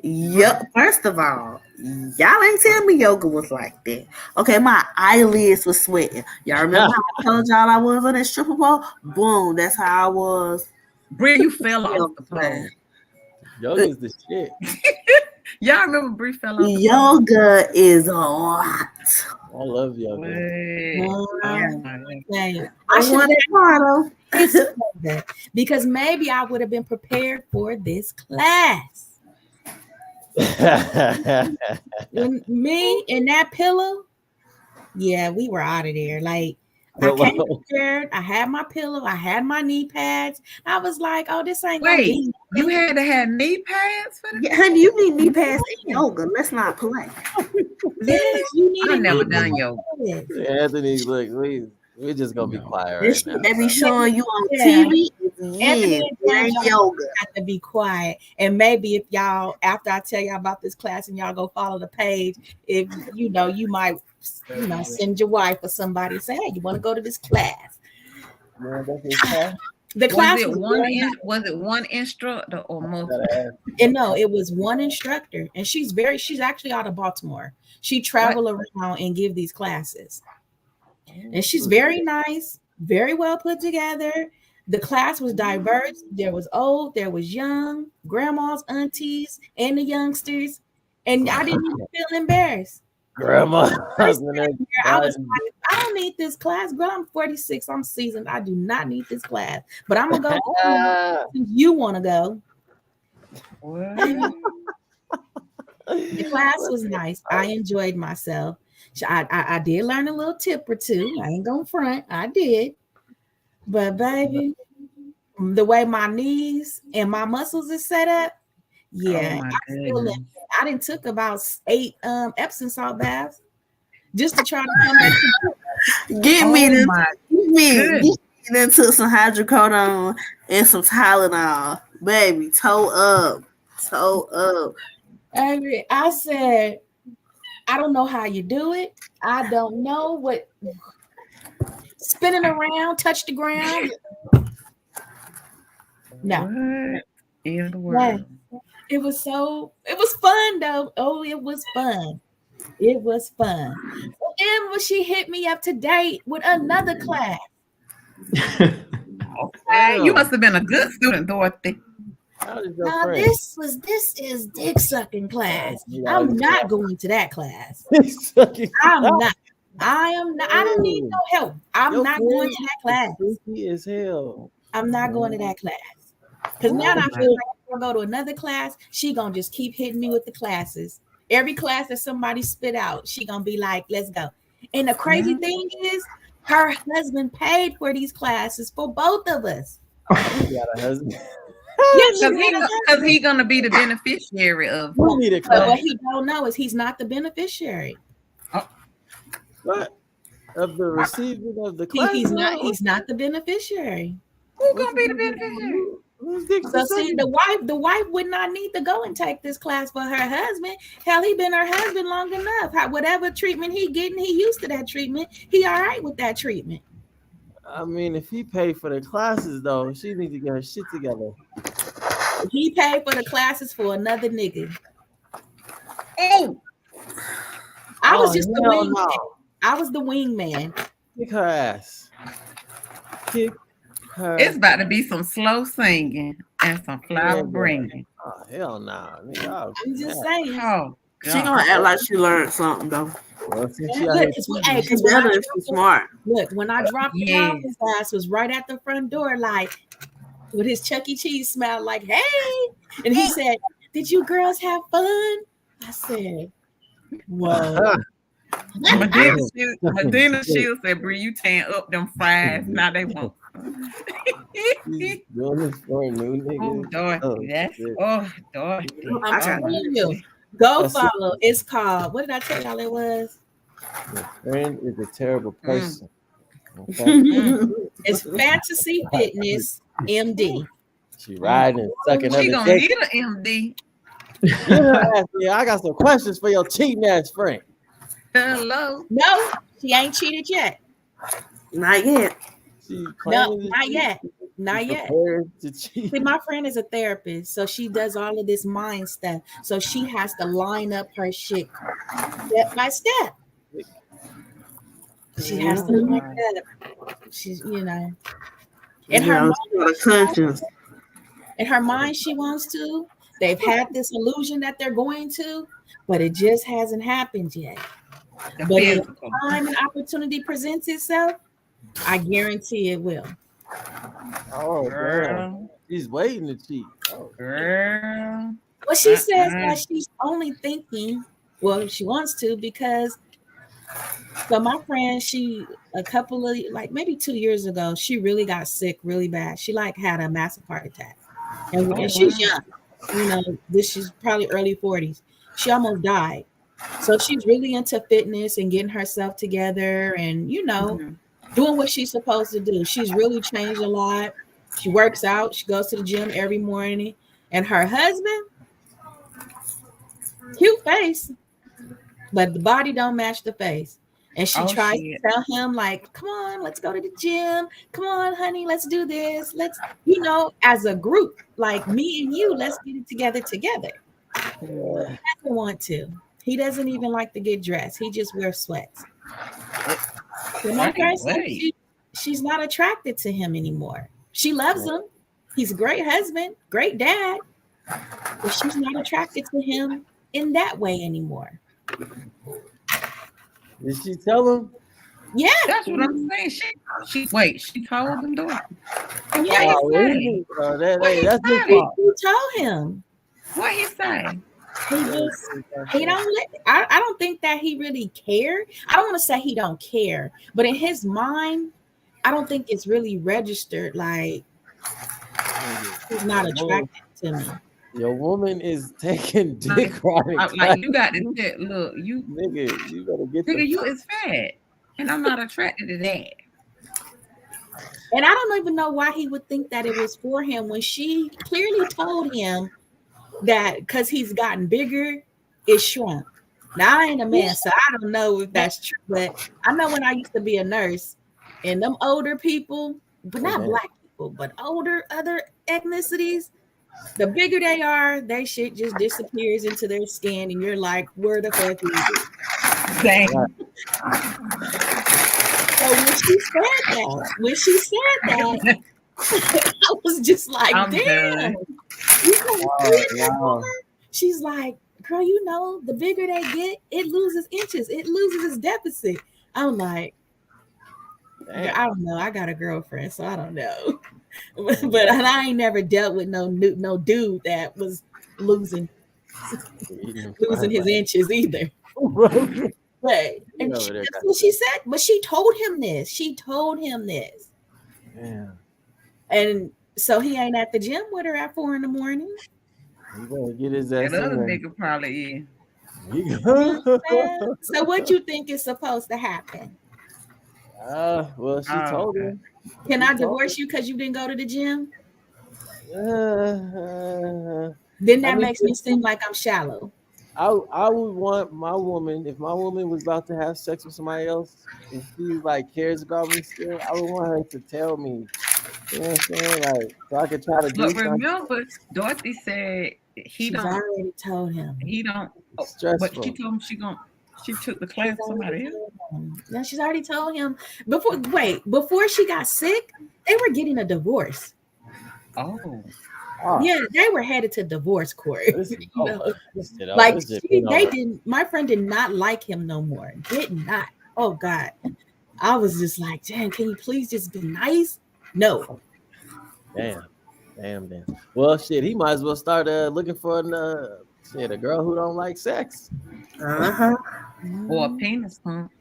Yup. First of all, y'all ain't tell me yoga was like that. Okay, my eyelids was sweating. Y'all remember how I told y'all I was on that stripper pole? Boom, that's how I was. Bre, you fell off the pole. Yoga's the shit. Y'all remember Bre fell off the pole? Yoga is a lot. I love yoga. Wait. Oh my God. I should have model. because maybe I would have been prepared for this class. When me and that pillow, yeah, we were out of there. Like I came prepared. I had my pillow. I had my knee pads. I was like, "Oh, this ain't gonna be." You had to have knee pads for Yeah, honey, you need knee pads in yoga. Let's not play. Yes, you need. I never done yoga. Anthony, look, we're just gonna be quiet right now. They be showing you on Yeah. TV. Anthony and yoga. have to be quiet. And maybe if y'all, after I tell y'all about this class and y'all go follow the page, if you know, you might, send your wife or somebody say, "Hey, you want to go to this class?" The class was it one instructor or multiple? And no, it was one instructor, and she's actually out of Baltimore. She travel around and give these classes, and she's very nice, very well put together. The class was diverse. There was old, there was young, grandmas, aunties, and the youngsters, and I didn't even feel embarrassed. Grandma, I was like, I don't need this class, girl. I'm 46. I'm seasoned. I do not need this class, but I'm gonna go. You want to go? The class was nice. I enjoyed myself. I did learn a little tip or two. I ain't gonna front. I did, but baby, the way my knees and my muscles is set up, yeah, I didn't took about 8 Epsom salt baths just to try to come back to Get me then took some hydrocodone and some Tylenol, baby. Toe up. I said, I don't know how you do it. I don't know what spinning around, touch the ground. No. What in the Yeah. world? It was fun though. Oh, it was fun. It was fun. So then when she hit me up to date with another class. Okay, you must have been a good student, Dorothy. How is your Now friend? this is dick sucking class. I'm not going to that class. Sucking. I'm not. I am not. I don't need no help. I'm Your not friend going to that class. Freaky as hell. I'm not going to that class. Because now I feel like if I go to another class, she gonna just keep hitting me with the classes. Every class that somebody spit out, she gonna be like, let's go. And the crazy thing is, her husband paid for these classes for both of us. You got a husband. Because he's gonna be the beneficiary of. You need a But class. what he don't know is he's not the beneficiary. What? Of the receiving of the class? He's not the beneficiary. Who's gonna be the beneficiary? So see, the wife would not need to go and take this class for her husband. Hell, he been her husband long enough. Whatever treatment he getting, he used to that treatment. He all right with that treatment. I mean, if he paid for the classes, though, she needs to get her shit together. He paid for the classes for another nigga. Oh, I was just the hell wingman. no. I was the wingman. Kick her ass. Kick her. it's about to be some slow singing and some flower bringing. Oh, hell nah. Nigga, I'm just saying. Oh, She gonna act like she learned something though. well, since she Look, out here She's better if she's smart. Look, when I dropped the Yeah. off, his ass was right at the front door, like with his Chuck E. Cheese smile, like, hey. And he said, did you girls have fun? I said, whoa. Medina Shield said, Bre, you tearing up them fries. Now they won't. she's doing this for a new nigga. Oh, Dorothy. That's, shit. Dorothy. I'm telling you. Go follow. It's called, what did I tell y'all it was? Your friend is a terrible person. Okay? It's Fantasy Fitness MD. She riding and sucking She other gonna dick. need an MD. Yeah, I got some questions for your cheating ass friend. Hello. No, she ain't cheated yet. Not yet. She No, claiming to not cheat. yet. She's Not yet. prepared to cheat. See, my friend is a therapist, so she does all of this mind stuff. So she has to line up her shit step by step. She has to line it up. She's, in her mind, conscience. in her mind, she wants to. They've had this illusion that they're going to, but it just hasn't happened yet. But if time and opportunity presents itself, I guarantee it will. Oh, girl. Girl. She's waiting to cheat. Oh, Girl. Well, she says that she's only thinking, well, she wants to, because so my friend, she a couple of maybe 2 years ago, she really got sick really bad. She had a massive heart attack. And she's young, she's probably early 40s. She almost died. So she's really into fitness and getting herself together and, doing what she's supposed to do. She's really changed a lot. She works out. She goes to the gym every morning. And her husband, cute face, but the body don't match the face. And she tries to tell him, come on, let's go to the gym. Come on, honey, let's do this. Let's, as a group, like me and you, let's get it together. He doesn't want to. He doesn't even like to get dressed. He just wears sweats. So my person, she's not attracted to him anymore. She loves him. He's a great husband, great dad, but she's not attracted to him in that way anymore. Did she tell him? Yeah, that's what I'm saying. She told him, though. And yeah, what he say? That's his fault. Who told him? What he say? He don't. I don't think that he really cared. I don't want to say he don't care, but in his mind, I don't think it's really registered. Like he's not attracted to me. Your woman is taking dick riding. Like you got to look, you nigga, you better get nigga, you is fat, and I'm not attracted to that. And I don't even know why he would think that it was for him when she clearly told him that because he's gotten bigger, it shrunk. Now I ain't a man, so I don't know if that's true, but I know when I used to be a nurse, and them older people, but not black people, but older other ethnicities, the bigger they are, their shit just disappears into their skin, and you're like, where the fuck is it? Dang. So when she said that, I was just like, I'm damn, done. you gonna Wow, feed that wow. woman? She's like, girl, you know, the bigger they get, it loses inches, it loses its deficit. I'm like, Damn. I don't know. I got a girlfriend, so I don't know. But I ain't never dealt with no dude that was losing his inches either. Right. And that's what she said. But she told him this. Yeah. And so he ain't at the gym with her at 4 a.m. You gonna get his That ass other in there. nigga probably is. So what you think is supposed to happen? Well, she Oh, told okay. him. Can I divorce you because you didn't go to the gym? Then that makes me seem like I'm shallow. I would want my woman, if my woman was about to have sex with somebody else and she like cares about me still, I would want her to tell me. You know what I'm saying? Like, so I could try to do But something. remember, Dorothy said She's already told him. he don't. It's But stressful. she told him she took the class with somebody else. No, she's already told him before she got sick, they were getting a divorce. Oh, Yeah, they were headed to divorce court. My friend did not like him no more. Did not. Oh God. I was just like, damn, can you please just be nice? No. Damn. Well, shit, he might as well start looking for a girl who don't like sex. or a penis pump.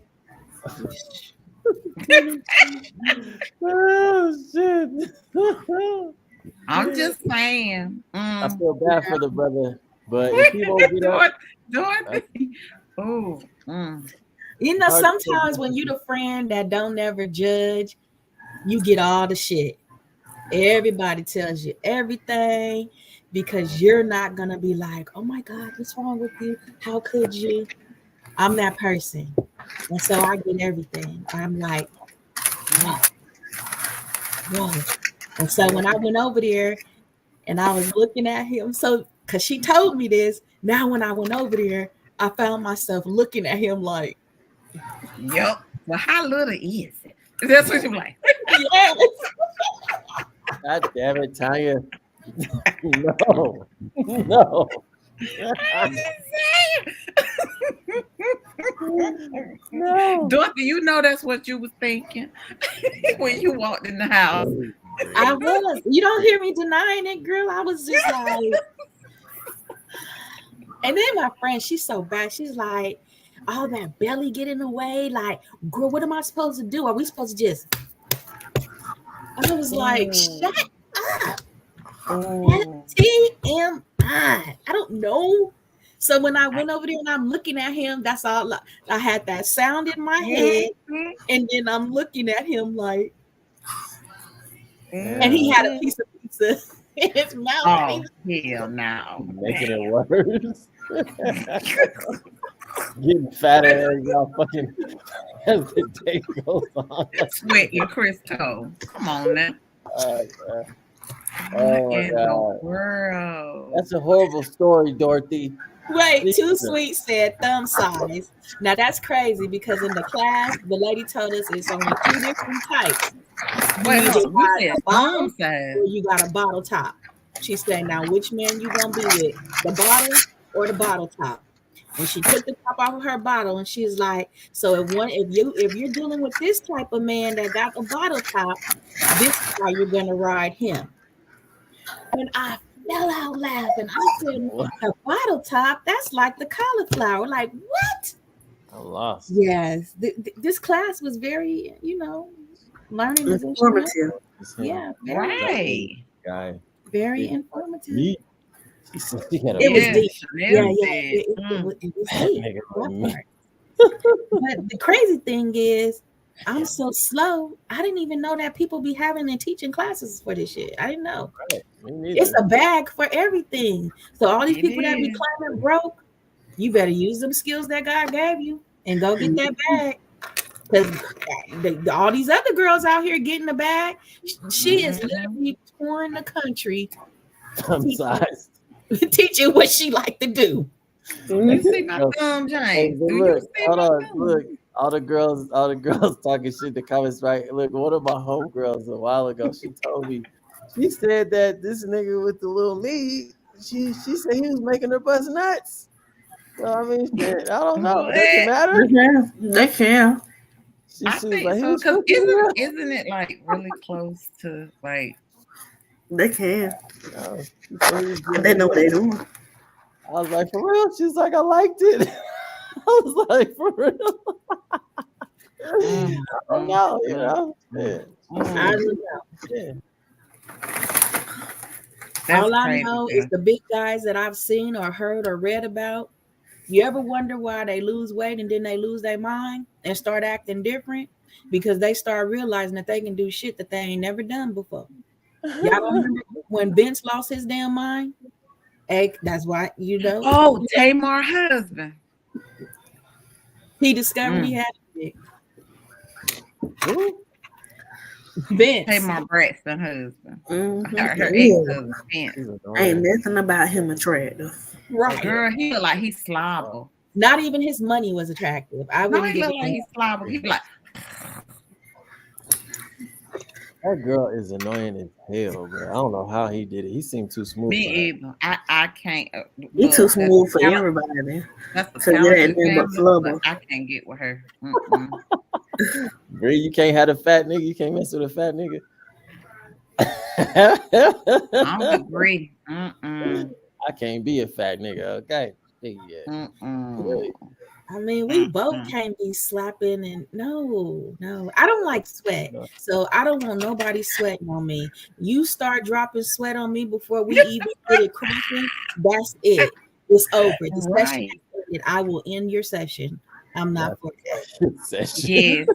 Oh shit. I'm just saying. I feel bad for the brother, but if he won't get up, Dorothy. Oh. You know, sometimes when you the friend that don't ever judge, you get all the shit. Everybody tells you everything because you're not gonna be like, oh my God, what's wrong with you? How could you? I'm that person. And so I get everything. I'm like, whoa. And so when I went over there and I was looking at him, so because she told me this, now when I went over there, I found myself looking at him like, yep. Well, how little is it? That's what you're like. yes. God damn it, Tanya. No. No. Dorothy, you know that's what you was thinking when you walked in the house. I was. You don't hear me denying it, girl. I was just like, and then my friend, she's so bad. She's like, all that belly get in the way. Like, girl, what am I supposed to do? Are we supposed to just? I was like, shut up. TMI. I don't know. So when I went over there and I'm looking at him, that's all I had that sound in my head. And then I'm looking at him like, and he had a piece of pizza in his mouth. Oh, hell no. Making it worse. Getting fatter as y'all fucking as the day goes on. Sweating Crisco. Come on now. Oh in God. the world. That's a horrible story, Dorothy. Wait, Too Sweet said thumb size. Now that's crazy because in the class, the lady told us it's only 2 different types. Wait, you said bottom size. or you got a bottle top. She said, now which man you gonna be with? The bottle or the bottle top? And she took the top off of her bottle and she's like, so if you're dealing with this type of man that got a bottle top, this is how you're gonna ride him. And I fell out laughing. I said, a bottle top, that's like the cauliflower. Like, what? I'm lost. Yes. This class was very, learning is informative. Yeah, right. Guy. Very informative. It was deep. It was deep. But the crazy thing is, I'm so slow. I didn't even know that people be having and teaching classes for this shit. I didn't know. Right. It's a bag for everything. So all these people that be claiming broke, You better use them skills that God gave you and go get that bag. Because all these other girls out here getting the bag, she is literally touring the country Sometimes. teaching what she like to do. You see my thumb, Hey, James? but Do you look, see hold my on, thumb? look. All the girls talking shit in the comments, right? Look, one of my homegirls a while ago, she told me, she said that this nigga with the little lead, she said he was making her bust nuts. So I mean, shit, I don't know. Does it What? matter? They can. I She was think like, he so, was cause fucking her. isn't it like really close to like? They can. No, she said he was They giving know it. what they're doing. I was like, for real? She was like, I liked it. I was like, for real? Mm, I don't know, you know. Yeah. I mm. don't know. Yeah. That's All I crazy, know is girl. the big guys that I've seen or heard or read about. You ever wonder why they lose weight and then they lose their mind and start acting different? Because they start realizing that they can do shit that they ain't never done before. Y'all don't remember when Vince lost his damn mind? Hey, that's why, Oh, Tamar husband. he discovered he Mm. had it. Who? Vince. Tamar Braxton husband. Her ex Yeah. husband. She's Ain't annoying. nothing about him attractive. Right. Girl, he look like he's slobber. Not even his money was attractive. I No, wouldn't he give look a like damn. he's slobber. He like That girl is annoying as hell, bro. I don't know how he did it. He seemed too smooth me for her. either. I can't He too look. smooth for everybody. That's a So it ain't talented nothing but family, but flubber. I can't get with her. Mm-mm. Bree, you can't have a fat nigga. You can't mess with a fat nigga. I don't agree. Mm-mm. I can't be a fat nigga. Okay. Yeah. Mm-mm. I mean, we both Mm-mm. can't be slapping and no. I don't like sweat. So I don't want nobody sweating on me. You start dropping sweat on me before we even get it cracking, that's it. It's over. The session Right. is ended. I will end your session. I'm not for that. Session. Yes.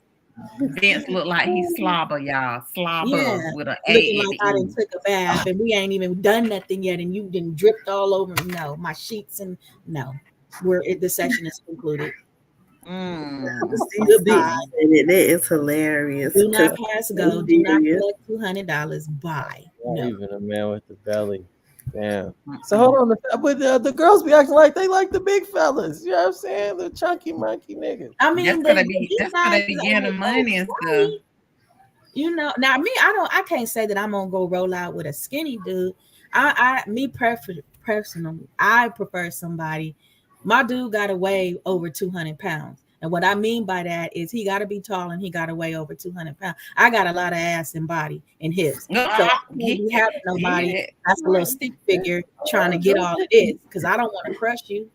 Vince look like he's slobber, y'all. Yeah. Slobber with an Looking A at like the I didn't end. took a bath and we ain't even done nothing yet and you didn't dripped all over me. No, my sheets and no. The session is concluded. Mm. Goodbye. That is hilarious. Do Cause not pass I'm go. Do not serious. collect $200. Bye. Not No. even a man with the belly. Damn. So Mm-mm. hold on, but the girls be acting like they like the big fellas. You know what I'm saying? The chunky monkey niggas. I That's mean, cause they the be big that's cause guys they be is getting the money and stuff. okay. Now me, I can't say that I'm gonna go roll out with a skinny dude. Personally, I prefer somebody. My dude got to weigh over 200 pounds. And what I mean by that is he got to be tall and he got to weigh over 200 pounds. I got a lot of ass and body and hips. So I can't be having nobody that's a little stick figure trying to get all of this because I don't want to crush you.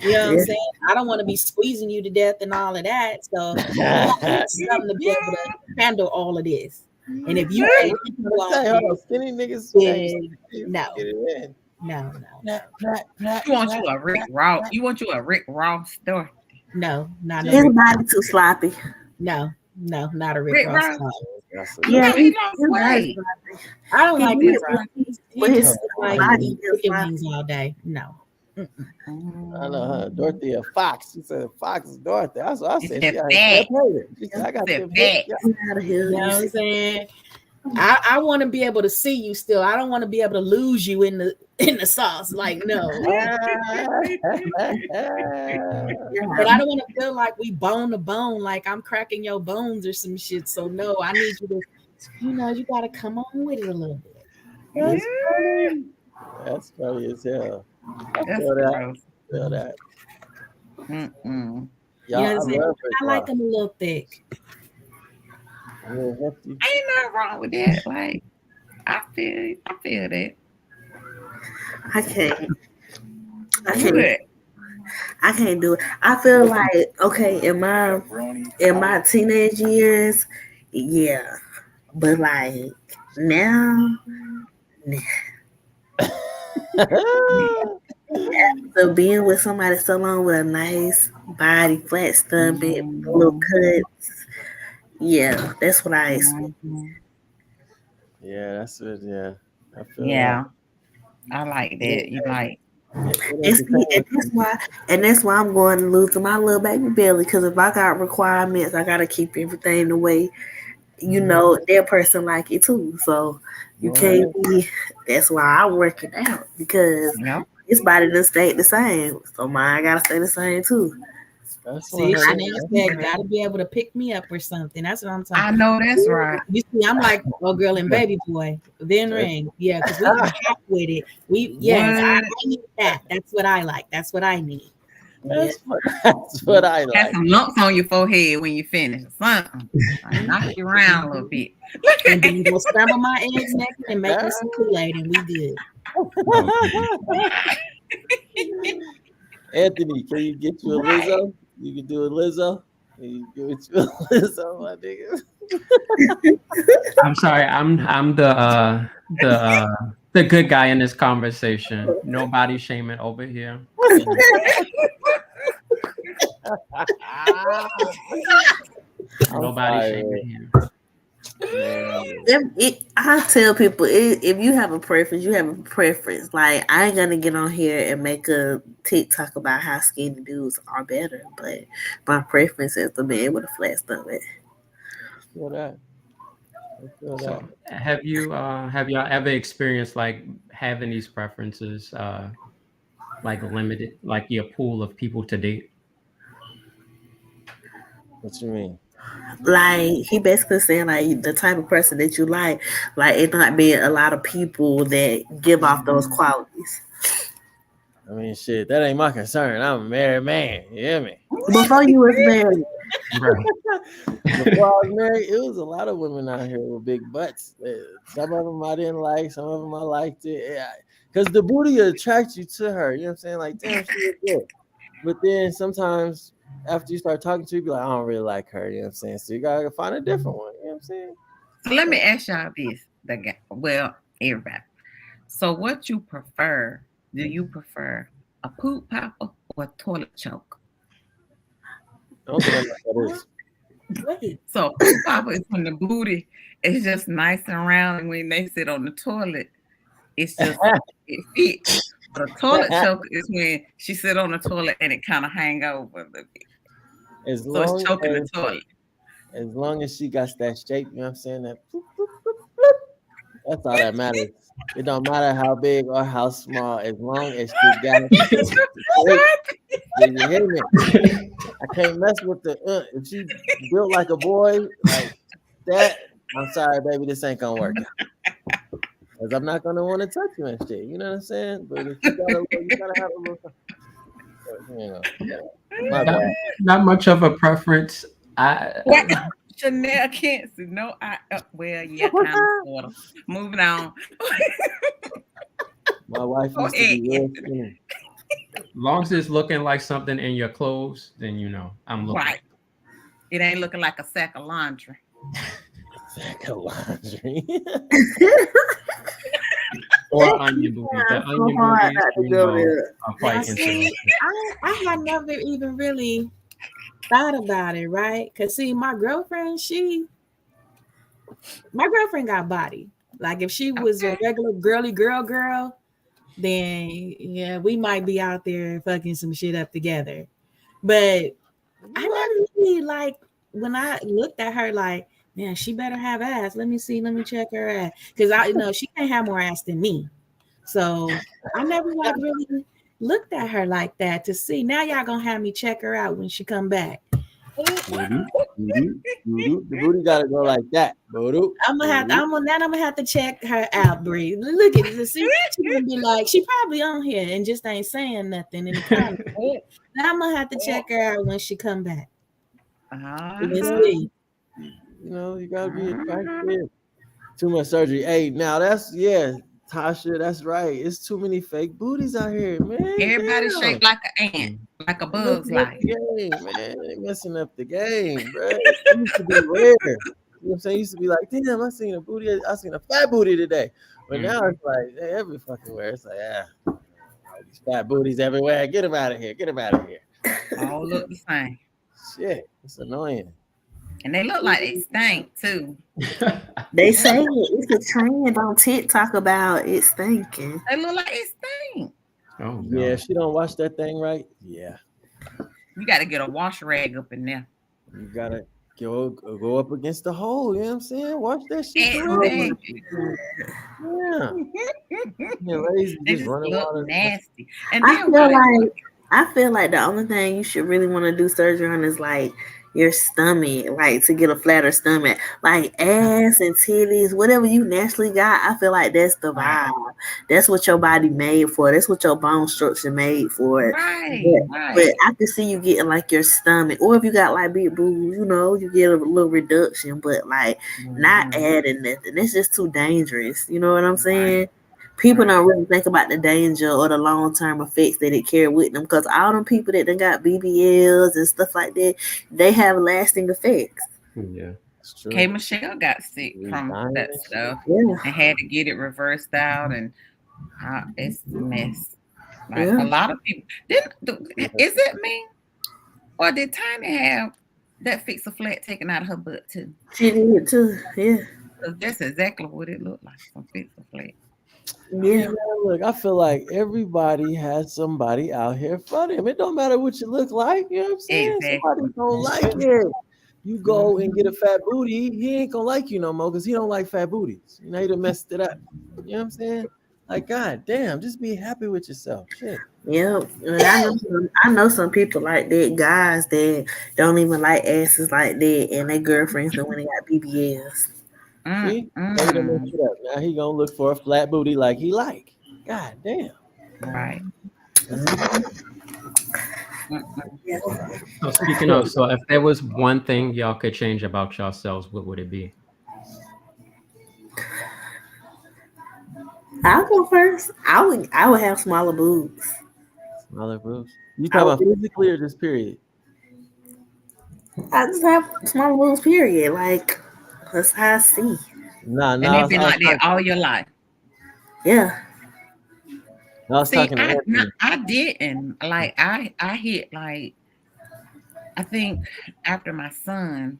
You know what I'm Yeah. saying? I don't want to be squeezing you to death and all of that. So you got to have something to be able to handle all of this. And if you can't do all Say, of hold on, this, skinny niggas then no. no, Get it in. no, You want you a Rick Ross. You want you a Rick Ross story. no, not no His Rick. body too sloppy. No, not a Rick Rick Ross. Ross. Yeah, No, he lost his body's weight. sloppy. I don't He like did, Rick Ross. He but his just look like body he is chicken sloppy. wings all day. No. I know her. Dorothy a Fox. She said Fox is Dorothy. That's what I He said. said She got fat. her. She said, I got He said them hips. fat. Yeah. How the hell You know you what I'm see? saying? I want to be able to see you still. I don't want to be able to lose you in the sauce. Like, no. But I don't want to feel like we bone to bone, like I'm cracking your bones or some shit. So no, I need you to, you got to come on with it a little bit. That's funny. That's funny as hell. I That's feel that. gross. Feel that. Mm-mm. You know Y'all, what I I'm saying? love Rick I like Ross. them a little thick. A little hefty. Ain't nothing wrong with that. Like I feel that. I can't. I Do can't. it. I can't do it. I feel like okay in my teenage years, yeah, but like now, so being with somebody so long with a nice body, flat stomach, little cuts, yeah, that's what I expect. Mhm. Yeah, that's it. Yeah, I feel Yeah, I like that. that. You like And see, and that's why I'm going to lose my little baby belly. Because if I got requirements, I gotta keep everything the way that person like it too. So you can't be. That's why I work it out because Yep. his body doesn't stay the same. So mine gotta stay the same too. That's See, 100. Chanel said, gotta be able to pick me up or something. That's what I'm talking I about. know that's right. You see, I'm like, oh, girl and baby boy. Then ring. Yeah, because we can hop with it. Yes, I What? need that. That's what I like. That's what I need. Yeah. That's what I Have like. some lumps on your forehead when you finish or something. I knock you around a little bit. And then go scramble my eggs naked and make me some Kool-Aid and we good. Anthony, can you get you a Lizzo? You can do a Lizzo. Can you get you a Lizzo, my nigga? I'm sorry. I'm the good guy in this conversation. Nobody shaming over here. Nobody shaming here. I tell people if you have a preference, you have a preference. Like I ain't gonna get on here and make a TikTok about how skinny dudes are better, but my preference is to be able to flat stomach. Feel that. Feel that. So have y'all ever experienced like having these preferences like limited, like your pool of people to date? What you mean? Like he basically saying like the type of person that you like it not being a lot of people that give off those qualities. I mean, shit, that ain't my concern. I'm a married man. You hear me? Before you was married, Right. Before I was married, it was a lot of women out here with big butts. Some of them I didn't like, some of them I liked it. Because the booty attracts you to her. You know what I'm saying? Like, damn, she was good. But then sometimes after you start talking to her, you be like, I don't really like her. You know what I'm saying? So you got to find a different one. You know what I'm saying? So let me ask y'all this. Everybody. So what you prefer? Do you prefer a poop popper or a toilet choke? I don't think I know what that is. Wait. So a poop popper is when the booty is just nice and round, and when they sit on the toilet, it's just it fits. But a toilet choke is when she sit on the toilet and it kind of hang over a little bit. As So it's long choking the as, toilet. as long as she got that shape, you know what I'm saying? That bloop, bloop, bloop, bloop. That's all that matters. It don't matter how big or how small, as long as she got shape. Do you hear me? I can't mess with the if she built like a boy like that. I'm sorry, baby, this ain't gonna work because I'm not gonna want to touch you and shit. You know what I'm saying? But if you gotta, you gotta have a little, my Not, bad. not much of a preference. Chanel can't see. No, well, yeah, kind of, sort of. Moving on. My wife Go used to be ahead, real Anthony. skinny. Long as it's looking like something in your clothes, then I'm looking. Right. It ain't looking like a sack of laundry. Sack of laundry. Or onion booties. The onion booties are quite interesting. I had never even really thought about it, right? Because see, my girlfriend got body. Like if she was a regular girly girl, then yeah, we might be out there fucking some shit up together. But I never really like when I looked at her like, man, she better have ass. Let me check her ass. Because I she can't have more ass than me. So I never like really looked at her like that to see. Now y'all gonna have me check her out when she come back. The booty gotta go like that. I'm gonna have to check her out, Bree. Look at this. See, she gonna be like, she probably on here and just ain't saying nothing in the comments. Now I'm gonna have to check her out when she come back. Let's see. You gotta be attractive. Too much surgery. Hey, now Tasha, that's right. It's too many fake booties out here, man. Everybody's shaped like an ant, like a bug's life. Game, man. They messing up the game, bro. It used to be rare. You know what I'm saying? It used to be like, damn, I seen a fat booty today. But now it's like every fucking where. It's like, these fat booties everywhere. Get them out of here. Get them out of here. All look the same. Shit, it's annoying. And they look like they stink too. They say it's a trend on TikTok about it stinking. They look like it stink. Oh Yeah, no. she don't wash that thing right. Yeah, You got to get a wash rag up in there. you gotta go up against the hole. You know what I'm saying? Wash that shit Oh correctly. my Exactly. God. Yeah, yeah, lazy, They just just running look water. nasty. And I then feel why? like I feel like the only thing you should really want to do surgery on is like your stomach, like to get a flatter stomach, like ass and titties, whatever you naturally got. I feel like that's the Right. vibe. That's what your body made for. That's what your bone structure made for. Right. But Right. I can see you getting like your stomach, or if you got like big boobs, you get a little reduction, but like not Mhm. adding nothing. It's just too dangerous. You know what I'm Right. saying? People Right. don't really think about the danger or the long term effects that it carry with them. Because all them people that done got BBLs and stuff like that, they have lasting effects. Yeah. It's K. true. Michelle got sick We from dying that and shit. stuff Yeah, and had to get it reversed out, and it's a mess. Like yeah. a lot of people didn't. Yeah. Is it me or did Tiny have that fix a flat taken out of her butt too? She did too. Yeah, 'Cause that's exactly what it looked like. Some fix a flat. I mean, yeah, man, look, I feel like everybody has somebody out here for them. It don't matter what you look like. You know what I'm saying? Somebody Exactly. don't That's like true. it. You go and get a Mhm. fat booty, he ain't gonna like you no more because he don't like fat booties. You know, he done messed it up. You know what I'm saying? Like, god damn, just be happy with yourself. Shit. yeah. And I know some people like that, guys that don't even like asses like that, and their girlfriends that when they got BBLs. See? Now he done messed Mm-mm. it up. Now he gonna look for a flat booty like he like. God damn. Right. That's crazy. Mm-mm. Yeah. So speaking of, so if there was one thing y'all could change about yourselves, what would it be? I'll go first. I would have smaller boobs. Smaller boobs. You I talking would about physically or just period? I just have smaller boobs. Period. Like that's how I see. Nah, And nah, they've been like that all your life. Yeah. I was See, talking to Anthony. I didn't like I hit like I think after my son,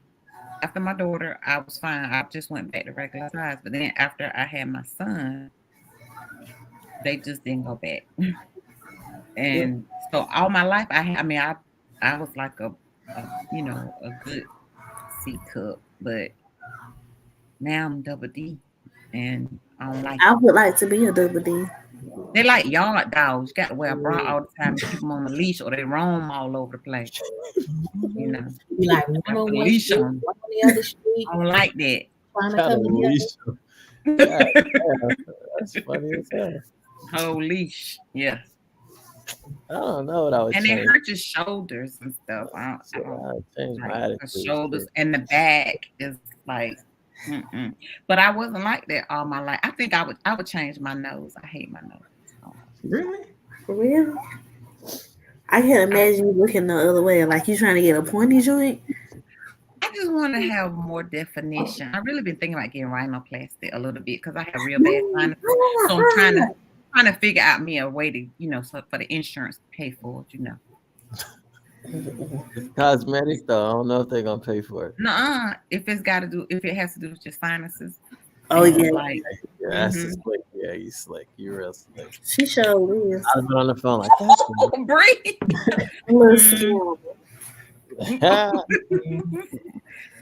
after my daughter, I was fine. I just went back to regular size. But then after I had my son, they just didn't go back. Yeah. And so all my life, I mean, I was like a good C cup, but now I'm double D, and I don't like I it. would like to be a double D. They like yard dogs. You got to wear a bra all the time and keep them on the leash, or they roam all over the place. You Mhm. know, Be like one I on put a one leash street, on. one on the other street, I don't like that. trying to Got a come together. leash. God damn, that's funny as hell. Whole leash, yeah. I don't know what I would And it change. hurts your shoulders and stuff. I So don't I would change my like the attitude. shoulders Shit. and the back is like, mm-mm. But I wasn't like that all my life. I think I would change my nose. I hate my nose. So Really? For real? I can I, imagine you looking the other way, like you trying to get a pointy joint. I just want to have more definition. I've really been thinking about getting rhinoplasty a little bit because I have real bad sinuses. So I'm trying to figure out me a way to, so for the insurance to pay for it, It's cosmetic though. I don't know if they're gonna pay for it. Nuh-uh. If it has to do with your sinuses Oh and yeah, like, Yeah, that's a mm-hmm. slick. Yeah, you slick. You real slick. she sure is. I was on the phone like that's Bree. Listen,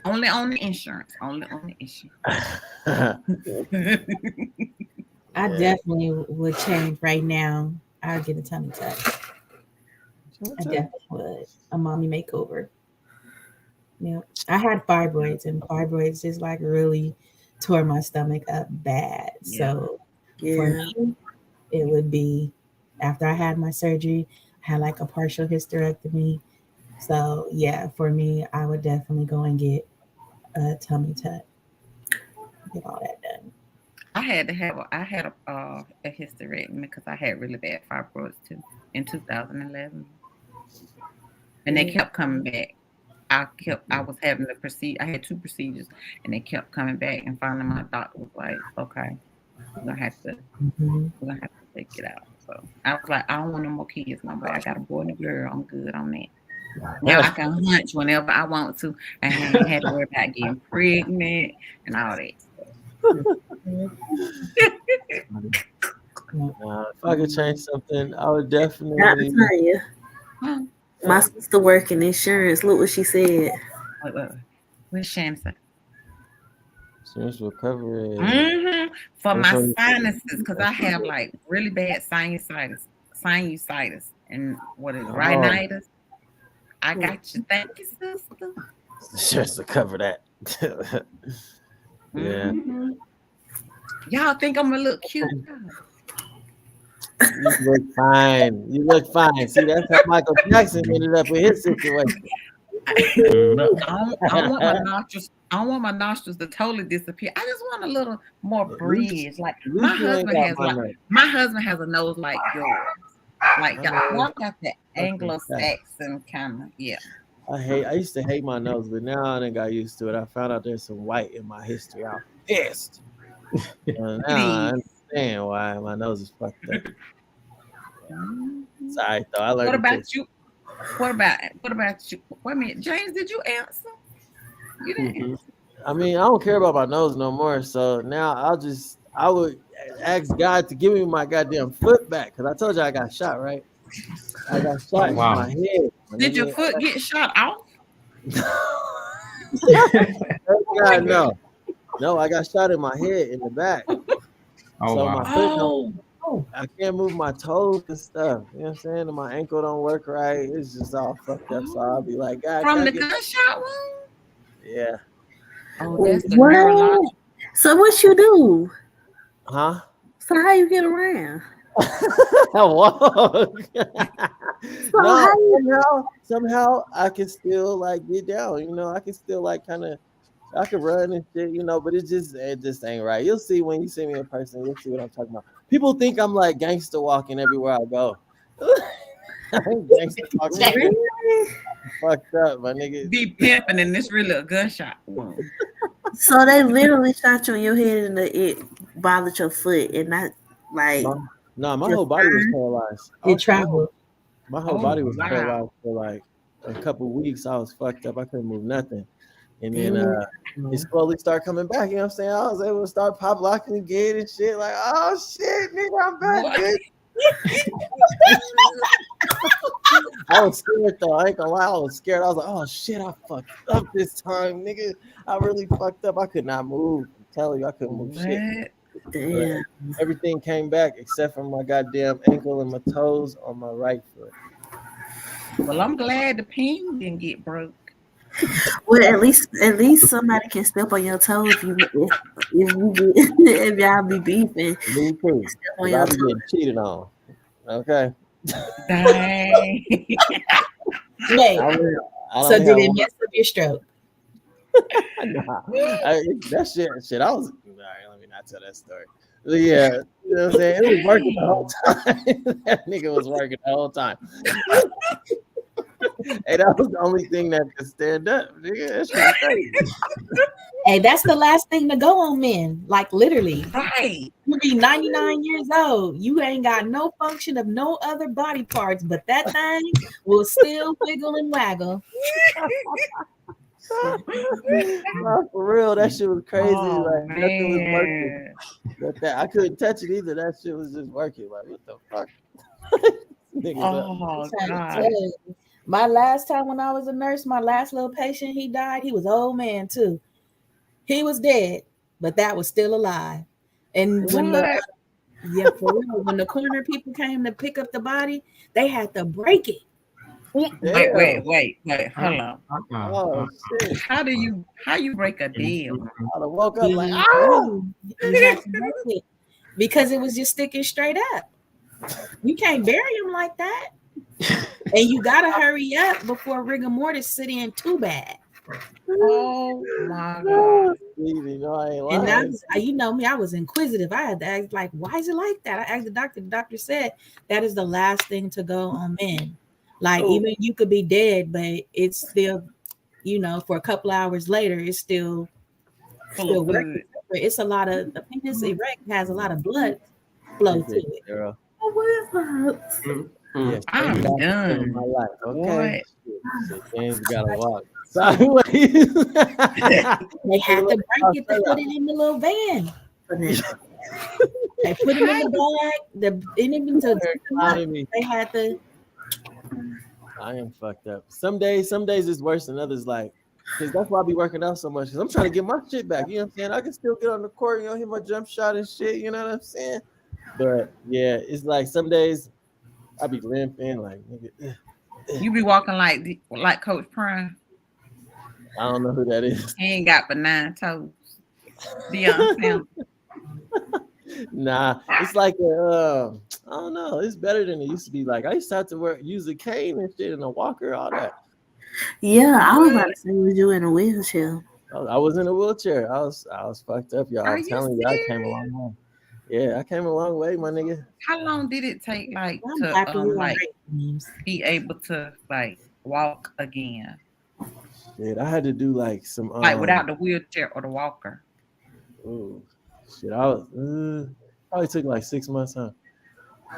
Only on the insurance. Only on the insurance. I Yeah. definitely would change right now. I'll get a tummy tuck. I definitely would. A mommy makeover. Yeah. I had fibroids, and fibroids just like really tore my stomach up bad. Yeah. So for yeah. me, it would be after I had my surgery, I had like a partial hysterectomy. So yeah, for me, I would definitely go and get a tummy tuck, get all that done. I had a hysterectomy because I had really bad fibroids too in 2011, and they kept coming back. I was having the procedure. I had two procedures, and they kept coming back. And finally, my doctor was like, "Okay, we're gonna have to Mm-hmm. we're gonna have to take it out." So I was like, "I don't want no more kids no more. I got a boy and a girl. I'm good on that." Now I can hunch whenever I want to. I ain't had to worry about getting pregnant and all that. If I could change something, I would Not to definitely tell you. Huh? My sister work in insurance. Look what she said. Wait. What's Shan say? insurance will cover it. For Which my one? sinuses, because I have like really bad sinusitis, and what is it, Oh, rhinitis. I got you. Thank you, sister. insurance will cover that. Yeah. Mhm. Y'all think I'm a little cute? You look fine. You look fine. See, that's how Michael Jackson ended up in his situation. Look, I don't want my nostrils. I don't want my nostrils to totally disappear. I just want a little more At bridge. Like at least you ain't got my nose. my husband has a nose like yours. Like I y'all mean, got that that's a fact. Anglo-Saxon kind of, yeah. I used to hate my nose, but now I done got used to it. I found out there's some white in my history. I'm pissed. And It now I is. understand why my nose is fucked up. Mhm. It's all right though. I What learned to take. about you? What about you? Wait a minute, James, did you answer? You didn't. I mean, I don't care about my nose no more. So now I would ask God to give me my goddamn foot back because I told you I got shot, right? I got Oh shot in wow. my head. My Did your nigga. foot get shot off? God, no. No, I got shot in my head in the back. Oh So my wow. foot don't Oh, I can't move my toes and stuff. You know what I'm saying? And my ankle don't work right. It's just all fucked up. So I'll be like, God, can from I the get gunshot wound? yeah. Oh, that's the What? neurological. So what you do? Huh? So how you get around? Whoa. So No, how you? somehow I can still like get down, I can still like kind of I can run and shit, but it just ain't right. You'll see when you see me in person, you'll see what I'm talking about. People think I'm like gangster walking everywhere I go. I'm gangster walking everywhere. Really? Fucked up, my nigga. Be pimping, and this really a gunshot wound. So they literally shot you in your head and it bothered your foot and not like My, no, my your whole body was spine? paralyzed. It traveled. My whole Oh body was wow. paralyzed for like a couple weeks. I was fucked up. I couldn't move nothing. And then Damn. it slowly started coming back. You know what I'm saying? I was able to start pop locking again and shit. Like, oh shit, nigga, I'm back, What? bitch. I was scared though. I ain't gonna lie, I was scared. I was like, oh shit, I fucked up this time, nigga. I really fucked up. I could not move. I'm telling you, I couldn't move shit. What? But Damn. everything came back except for my goddamn ankle and my toes on my right foot. Well, I'm glad the pin didn't get broke. Well, at least somebody can step on your toe if y'all be beefing. Me too. Step on Because your I'll be toe. getting cheated on. Okay. Dang. Wait, I only, I so only did have it one. mess up your stroke? Nah, that shit. I was all right. Let me not tell that story. But yeah, you know what I'm saying? It was working the whole time. That nigga was working the whole time. Hey, that was the only thing that could stand up. Nigga, that shit was crazy. Hey, that's the last thing to go on men. Like literally. Right. You be 99 years old. You ain't got no function of no other body parts, but that thing will still wiggle and waggle. Nah, for real, that shit was crazy. Oh Like nothing was working. man. But that I couldn't touch it either. That shit was just working. Like what the fuck? Niggas up. Oh I'm trying to God. tell you. My last time when I was a nurse, my last little patient, he died. He was an old man too. He was dead, but that was still alive. And when the What? yeah, for real, when the coroner people came to pick up the body, they had to break it. Wait. Damn. Hold on. Oh shit. How you break a deal? I'd have woke up like, You, ah! you had to break it because it was just sticking straight up. You can't bury him like that. And you gotta hurry up before rigor mortis sit in too bad. Oh my God. You know, I ain't And lying. you know me, I was inquisitive. I had to ask, like, why is it like that? I asked the doctor. The doctor said that is the last thing to go on men. Like, even you could be dead, but it's still, for a couple hours later, it's still Full of working. food. It's a lot of the penis erect has a lot of blood flow to it. Girl. Mm. Yes, I'm thank God for done. saving my life. Okay. What? Shit, James gotta walk sideways. They had to break it to put it in the little van. They put them in the bag. They had to. I am fucked up. Some days it's worse than others. Like, because that's why I be working out so much. Because I'm trying to get my shit back. You know what I'm saying? I can still get on the court, hit my jump shot and shit. You know what I'm saying? But yeah, it's like some days I be limping. Like, nigga, You be walking like Coach Prime. I don't know who that is. He ain't got but 9 toes. Deion Sanders. Nah, it's like I don't know. It's better than it used to be. Like I used to have to use a cane and shit and a walker, all that. Yeah, I was about to say, was you in a wheelchair? I was in a wheelchair. I was fucked up, y'all. I'm telling you, I came a long way. Yeah, I came a long way, my nigga. How long did it take, to be able to walk again? Shit, I had to do like some without the wheelchair or the walker. Ooh, shit, I was probably took like 6 months, huh?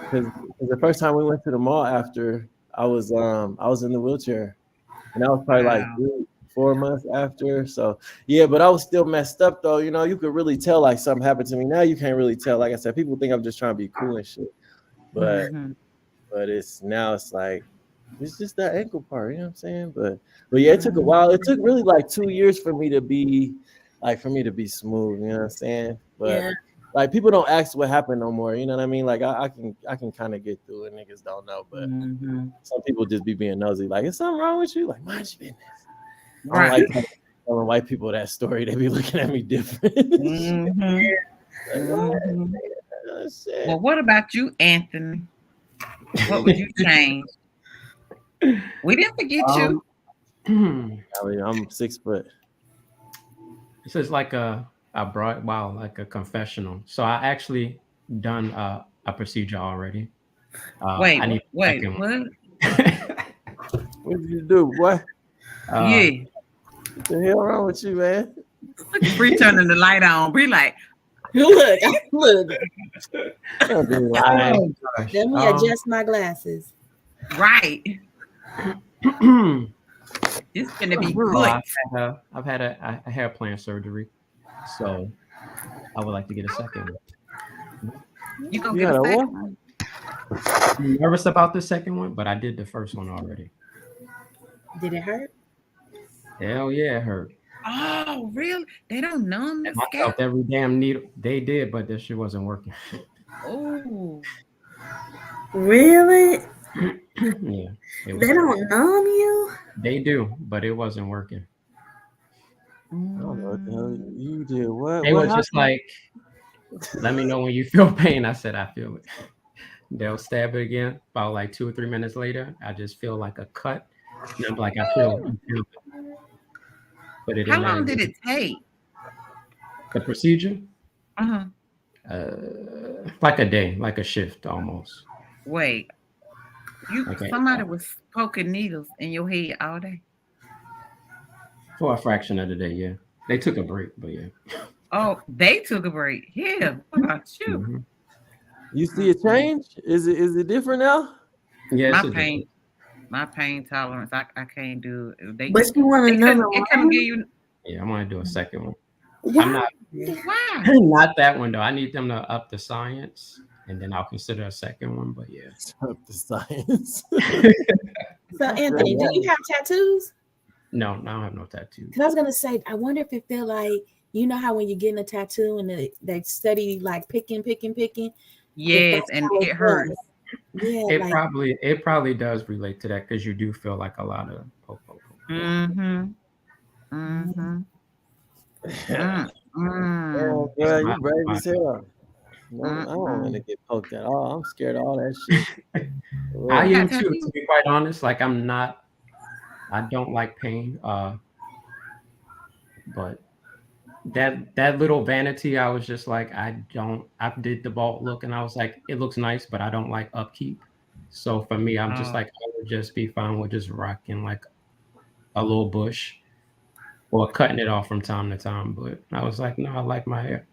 Because the first time we went to the mall after I was in the wheelchair, and that was probably like 3-4 months after. So yeah, but I was still messed up though. You could really tell like something happened to me. Now you can't really tell. Like I said, people think I'm just trying to be cool and shit, but it's like it's just that ankle part. You know what I'm saying? But yeah, it took a while. It took really like 2 years for me to be smooth. You know what I'm saying? But like people don't ask what happened no more. You know what I mean? Like I can kind of get through it. Niggas don't know, but some people just be being nosy. Like, is something wrong with you? Like, mind your business. Right. I don't like telling white people that story. They be looking at me different. Well, what about you, Anthony? What would you change? We didn't forget you. I'm 6 foot. This is like a confessional. So I actually done a procedure already. Wait, what? What did you do? What? What the hell wrong with you, man? Look at Bree turning the light on. Bree like, look. Let me adjust my glasses. Right. It's gonna be good. I've had a hair plant surgery, so I would like to get a second one. You gonna get a second one? I'm nervous about the second one, but I did the first one already. Did it hurt? Hell yeah, it hurt. Oh, really? They don't numb the I felt every damn needle. They did, but this shit wasn't working. Oh, really? Yeah. They don't numb you? They do, but it wasn't working. I don't know what the hell you did. What? They were just like, let me know when you feel pain. I said, I feel it. They'll stab it again. About like 2 or 3 minutes later, I just feel like a cut. And I'm like, I feel it. But it how long did it take? The procedure? Like a day, like a shift almost. Wait. Somebody was poking needles in your head all day? For a fraction of the day, yeah. They took a break, but yeah. Oh, they took a break. Yeah. What about you? You see a change? Is it different now? Yeah, my pain tolerance, I can't do it. But you want another one? Yeah, I'm gonna do a second one. Why? I'm not. Why? Not that one though. I need them to up the science, and then I'll consider a second one. But yeah, up the science. So Anthony, do you have tattoos? No, I don't have no tattoos. Because I was gonna say, I wonder if it feel like, you know how when you're getting a tattoo and they study like picking. Yes, and it hurts. Yeah, it probably does relate to that because you do feel like a lot of poke. Oh, girl, you brave as hell. No, I don't want to get poked at all. I'm scared of all that shit. I am too, to be quite honest. Like I don't like pain. But that little vanity, I was just like, I did the bald look and I was like, it looks nice, but I don't like upkeep. So for me, I'm just like, I would just be fine with just rocking like a little bush or cutting it off from time to time. But I was like, no, I like my hair.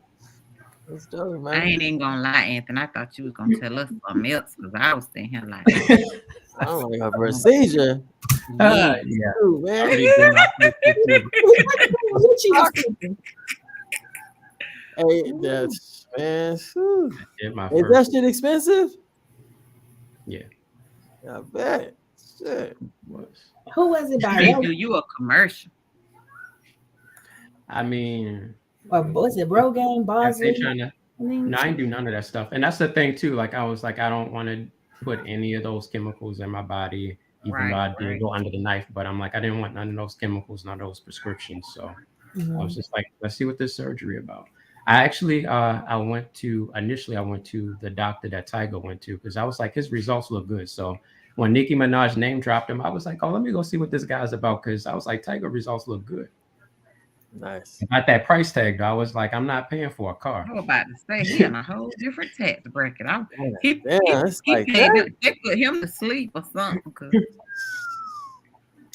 I ain't even gonna lie, Anthony. I thought you was gonna tell us something else because I was sitting here like, oh my God, procedure. Yeah. Ooh, man. Hey, that's man. Whew. Did my Is that first. shit expensive? Yeah, I bet. Shit. was. Who was it by They Ro? do you a commercial. I mean, Or was it Rogaine, if they Bosley? trying to, no, I ain't do none of that stuff. And that's the thing too. Like I was like, I don't want to put any of those chemicals in my body, even though Right, I did right. go under the knife. But I'm like, I didn't want none of those chemicals, none of those prescriptions. So I was Mhm. just like, let's see what this surgery about. I actually, I went to initially, I went to the doctor that Tiger went to because I was like, his results look good. So when Nicki Minaj name dropped him, I was like, oh, let me go see what this guy's about because I was like, Tiger results look good. Nice. At that price tag, though, I was like, I'm not paying for a car. I was about to say he in a whole different tax bracket. Damn, He damn, it's he like paid that. them. They put him to sleep or something. Cause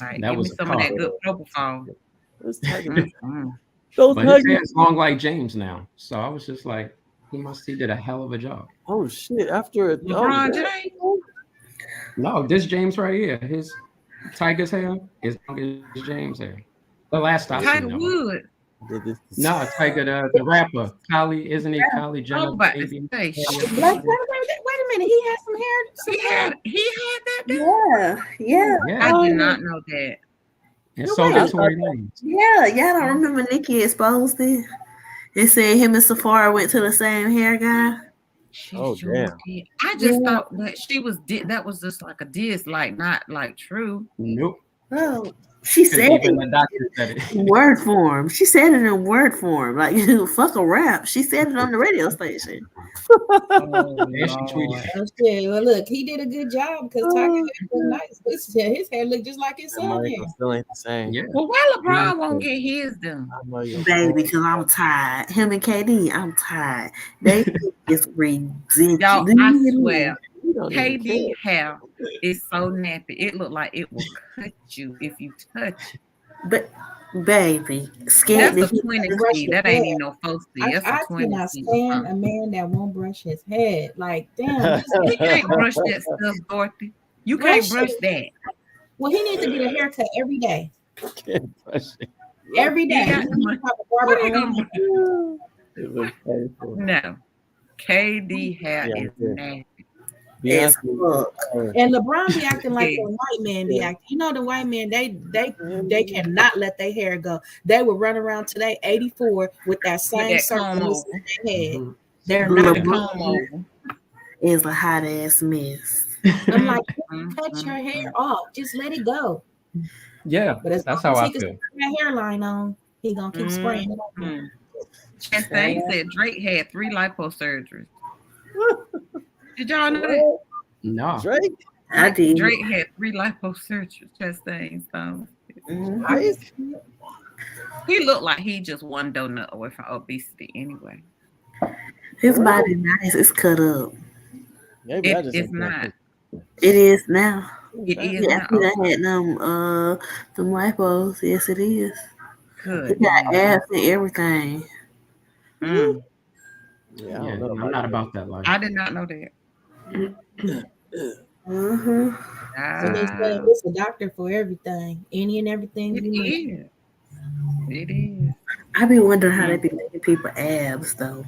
like, That give me was a some of car. that good propofol. Let's take it. Mm-mm. Go But his Tiger. hair is long like James now. So I was just like, he did a hell of a job. Oh shit! After it. Oh LeBron James. damn. No, this James right here, his Tiger's hair is long as James' hair. The last I seen Tiger of him. Woods. Did this. No, Tiger, the rapper. Kylie, isn't he Kylie I was Jenner about to baby? say Daddy or shit. Black something? Panther, wait a minute. He had some hair. He had that down. Yeah, yeah. Yeah. I did Oh, not know that. And No so I did way. thought Tory Lanez. Yeah, y'all don't remember Nikki exposed it? It said him and Safari went to the same hair guy. She oh sure damn. did. I just Yeah. thought that she was that was just like a diss, like not like true. Nope. Oh, she Because said even it the doctor said it. in word form. She said it in word form. Like, fuck a rap. She said it on the radio station. Oh And she tweeted. Lord. Oh shit. Well, look, he did a good job because Tiger Oh, hair look nice. His hair looked just like his that son Michael hair. still ain't the same. Yeah. Well, why LeBron won't get his done? I know your Baby, phone. because I'm tired. Him and KD, I'm tired. They think it's ridiculous. Y'all, Do you I hear me? swear, You don't even care. KD hair is so nappy. It looked like it will cut you if you touch it. But, baby, scared That's to a hit 20 Brush C. his That hair. ain't even no 4C. That's a I 20 cannot C or stand a something. man that won't brush his head. Like, damn, just He can't brush that stuff, Dorothy. You can't brush brush it. that. Well, he needs to get a haircut every day. Can't brush it. Every He day. got He the needs money. to have a What barber are you on. gonna brush? It looks painful. No. KD hair Yeah, is yeah. nasty. as Beyonce. fuck. And LeBron be acting like Yeah. the white man be Yeah. acting. You know, the white men, they cannot let their hair go. They would run around today, 84, with that With same that circle comb missing over. their head. Mhm. They're With not that Yeah. doing comb it. over. Is a hot ass mess. I'm like, Mm, cut mm, your hair mm. off. Just let it go. Yeah. But as That's long how as I he can feel. keep that hairline on, he gonna keep spraying it on. Mm. Chastain said Drake had 3 lipo surgeries. Did y'all know that? What? No. Drake? I did. Drake had 3 lipo surgeries. Chastain. So Mhm. Crazy. he looked like he just one donut away from obesity anyway. His body nice. It's cut up. Maybe I It just is ain't paying not. It is now. It attention. is Yeah, not. he Oh, done had them lipos. Yes, it is. He good. got abs and everything. Mm. Yeah, I Yeah. don't know. I'm not about that life. I did not know that. Mm-hmm. So they say Ah, it's a doctor for everything, any and everything it you need. is. It is. I be wondering how they Mm. be making people abs though.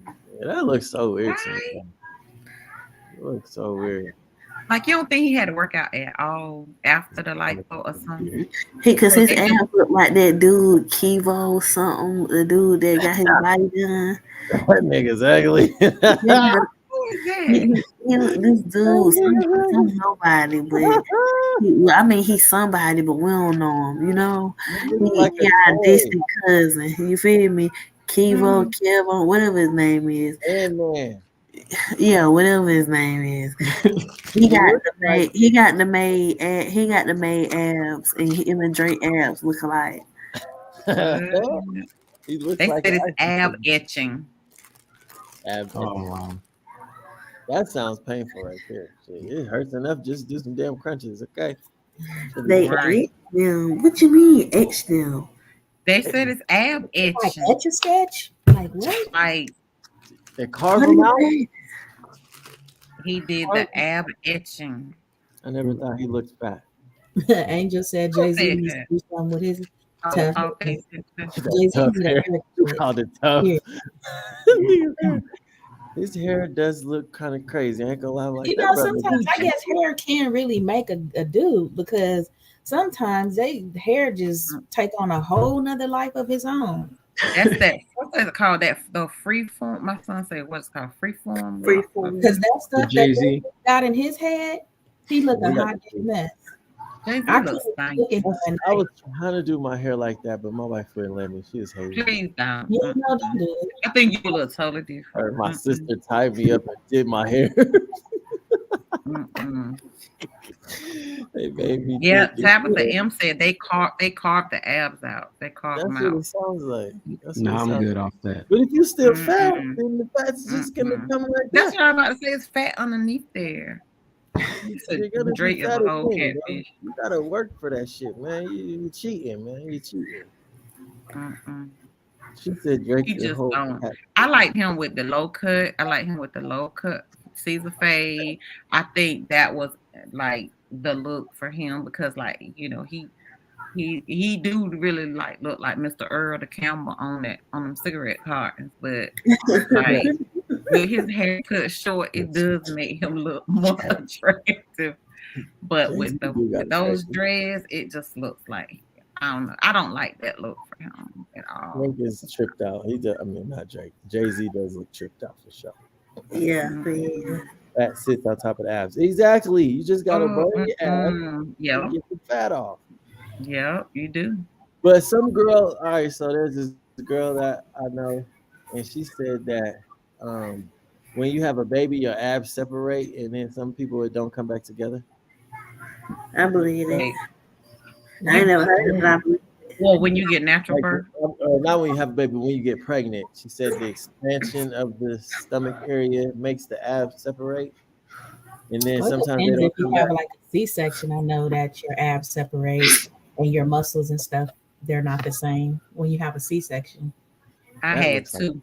Yeah, that looks so weird to me. Right? It looks so weird. Like you don't think he had to work out at all after the lipo or something? Cause So his they abs just look like that dude Kivo something. The dude that got his body done. That nigga's ugly. Yeah, who is that? this dude, some nobody, but I mean, he's somebody, but we don't know him. You know, He looks like he a our toy. distant cousin. You feel me? Kivo, Mm. Kevo, whatever his name is. Man. Yeah, whatever his name is. He He got looks the like he got the made abs, and him and Drake abs look alike. Good. he looks They like said an it's ice ab cream. etching. Ab- Oh, wow. That sounds painful right there. Shit, it hurts enough. Just do some damn crunches, okay? Should be They fine. Right. etch them. What you mean etch them? They said it's ab Like etching. etch a sketch? Like what? Like They carve What them is out. that? he did the ab etching. I never thought he looked fat. Angel said Who Jay Z said needs to that? do something with his Tough. Okay. That Jay-Z tough need a hair. You haircut. called it tough. Yeah. His hair does look kind of crazy. I ain't gonna lie, I'm like You that know, brother. sometimes I guess hair can really make a dude because sometimes they hair just take on a whole nother life of his own. That's that. What's it called? That the free form. My son said, "What's it called? Free form." Freeform. Because that The stuff that Jay-Z. Jay got in his head, he looking We got hot to as mess. Jay-Z I looks couldn't stank. look at him and I was trying to do my hair like that, but my wife wouldn't let me. She was hating. Please don't. you know, don't do it. I think you look totally different. Or my sister tied me up and did my hair. Mm-mm. They made me Yeah, think it. Tabitha M said they carved the abs out. They carved That's them what out. it sounds like. That's what No, it I'm sounds good like. off that. But if you still fat, Mm-mm. then the fat's just gonna Mm-mm. come like That's that. what I'm about to say. It's fat underneath there. It's a You're gonna be Drake is a fat whole again, bro. catfish. You gotta work for that shit, man. You cheating, man. You cheating. Mm-mm. She said Drake He the just whole don't. cat. I like him with the low cut. I like him with the low cut Caesar fade. I think that was like the look for him because, like, he do really like look like Mr. Earl the Campbell on them cigarette cartons, but like with his hair cut short, it does make him look more attractive. But Jay-Z do with got those attractive. dreads, it just looks like I don't know. I don't like that look for him at all. Drake is tripped out. He does, I mean, not Drake. Jay-Z does look tripped out for sure. Yeah, Mm-mm. man. That sits on top of the abs. Exactly. You just gotta Oh, burn your abs yeah, and get the fat off. yeah, you do. But some girl, all right, so there's this girl that I know, and she said that um, when you have a baby, your abs separate, and then some people it don't come back together. I believe it. Like, I ain't you, never heard it, but I believe well, when you get natural Like birth, not when you have a baby, when you get pregnant. She said the expansion of the stomach area makes the abs separate, and then Well, it sometimes they depends if don't you come have back. like a C-section. I know that your abs separate and your muscles and stuff, they're not the same when you have a C-section. I That had looks like two.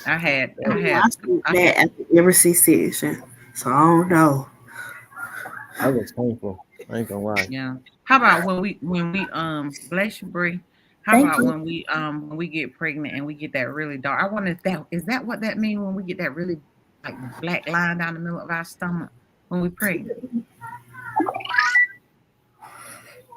I had, it. I had, I sleep I had. that after every C-section, so I don't know. that looks painful. I ain't gonna lie. Yeah. How about when we bless you, Bree? How Thank about you. when we get pregnant and we get that really dark? I wonder if that is that what that means when we get that really like black line down the middle of our stomach when we pregnant. You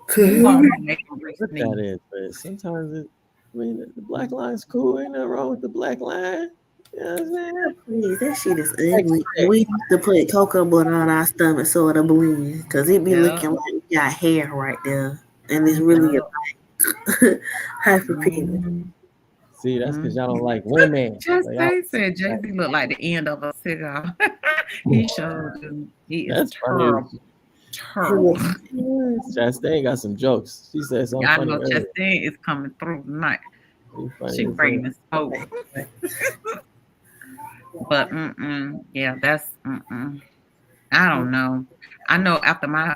Cool. want to make a Bree What that sneeze. is, but sometimes it. I mean, the black line's cool. Ain't nothing wrong with the black line. You know what I'm saying? Please, that shit is ugly. Expect. We used to put cocoa butter on our stomach so it'll blend, cause it be Yeah. looking like we got hair right there, and it's really Yeah. a hyperpigment. Mm-hmm. See, that's because y'all Mm-hmm. don't like women. Just Like, y'all, they said Jay Z looked like the end of a cigar. He showed you. He is that's funny. terrible. Terrible. Chastain got some jokes. She said something I funny know earlier. Chastain is coming through tonight. She funny She as bringing hell. the smoke. But yeah, that's I don't know. I know after my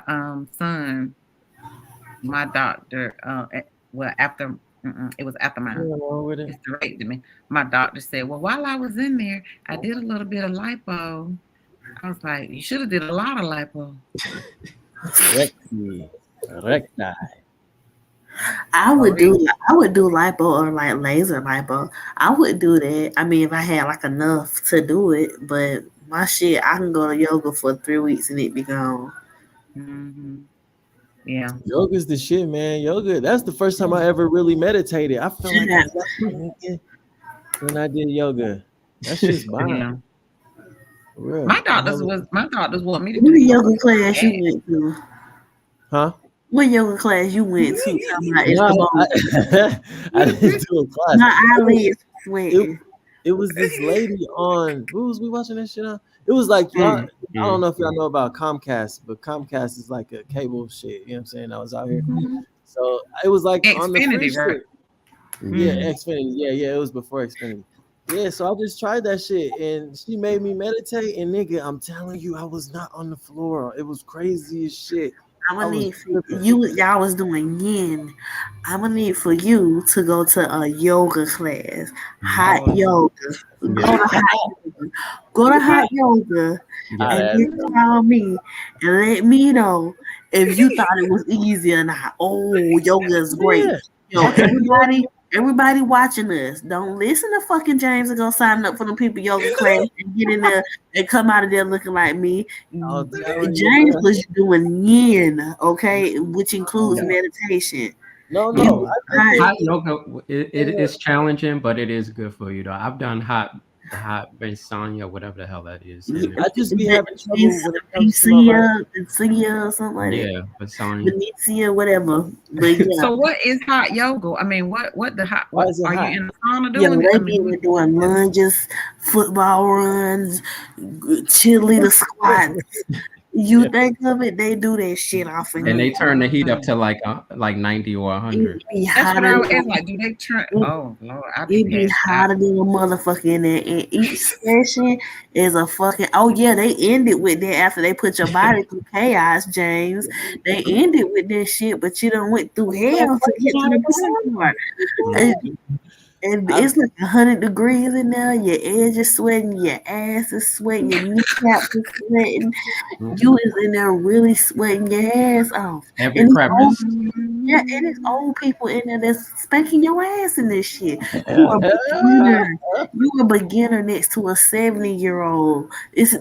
son, my doctor, well after it was after my Nothing wrong with it. hysterectomy, my doctor said, well, while I was in there, I did a little bit of lipo. I was like, you should have did a lot of lipo. Recti. Recti. I For would real. do lipo or like laser lipo. I would do that. I mean, if I had like enough to do it, but my shit, I can go to yoga for 3 weeks and it be gone. Hmm. Yeah. Yoga's the shit, man. Yoga. That's the first time I ever really meditated. I felt like I Yeah. slept, nigga, when I did yoga. That shit's bomb. Yeah. For real. My doctors want me to do What yoga. yoga class you went to? Huh? What yoga class you went to? Talking about it's the No, bomb. I didn't do a class. My It was, eyelids sweating. it was this lady on. What was we watching that shit on? It was like y'all. I don't know if y'all know about Comcast, but Comcast is like a cable shit. You know what I'm saying? I was out here, so it was like on the free Xfinity, right? shit. Yeah, Mhm. Xfinity. Yeah. It was before Xfinity. Yeah, so I just tried that shit, and she made me meditate. And nigga, I'm telling you, I was not on the floor. It was crazy as shit. I'm I gonna was need tripping. y'all was doing yin. I'm gonna need for you to go to a yoga class, hot Oh, yoga. Go Yeah. to hot yoga. Go to hot yoga hot and ass. then call me and let me know if you thought it was easy or not. Oh, yoga is great. Yeah. Yo, everybody watching us, don't listen to fucking James and go sign up for the people yoga class and get in there and come out of there looking like me. I'm telling you, James bro. was doing yin, okay, which includes Yeah. meditation. No, He no, was I get hot. Hot yoga, it is challenging, but it is good for you though. I've done hot Sanya, whatever the hell that is, Yeah, and I just be the having trouble when it comes to my right. Vincia, something like that. yeah, Sanya. Venetia, whatever. But yeah. So what is hot yoga? I mean, what the hot? Why What is it are you hot? in the sauna Yeah, doing? I they be mean, there doing lunges, football runs, cheerleader squats. You think of it, they do that shit off in And here. they turn the heat up to like 90 or It 100. be that's what hotter I was than like. Do they turn? it, Oh Lord, I be it be passed out. hotter than a motherfucker in there. And each session is a fucking oh yeah, they end it with that after they put your body through chaos, James. They end it with that shit, but you done went through hell to get to the bottom part. And I, it's like 100 degrees in there. Your edge is sweating, your ass is sweating, your kneecaps is sweating. You is in there really sweating your ass off. Every And it's old, crevice. yeah, and it's old people in there that's spanking your ass in this shit. You a beginner. You a beginner next to a 70-year-old.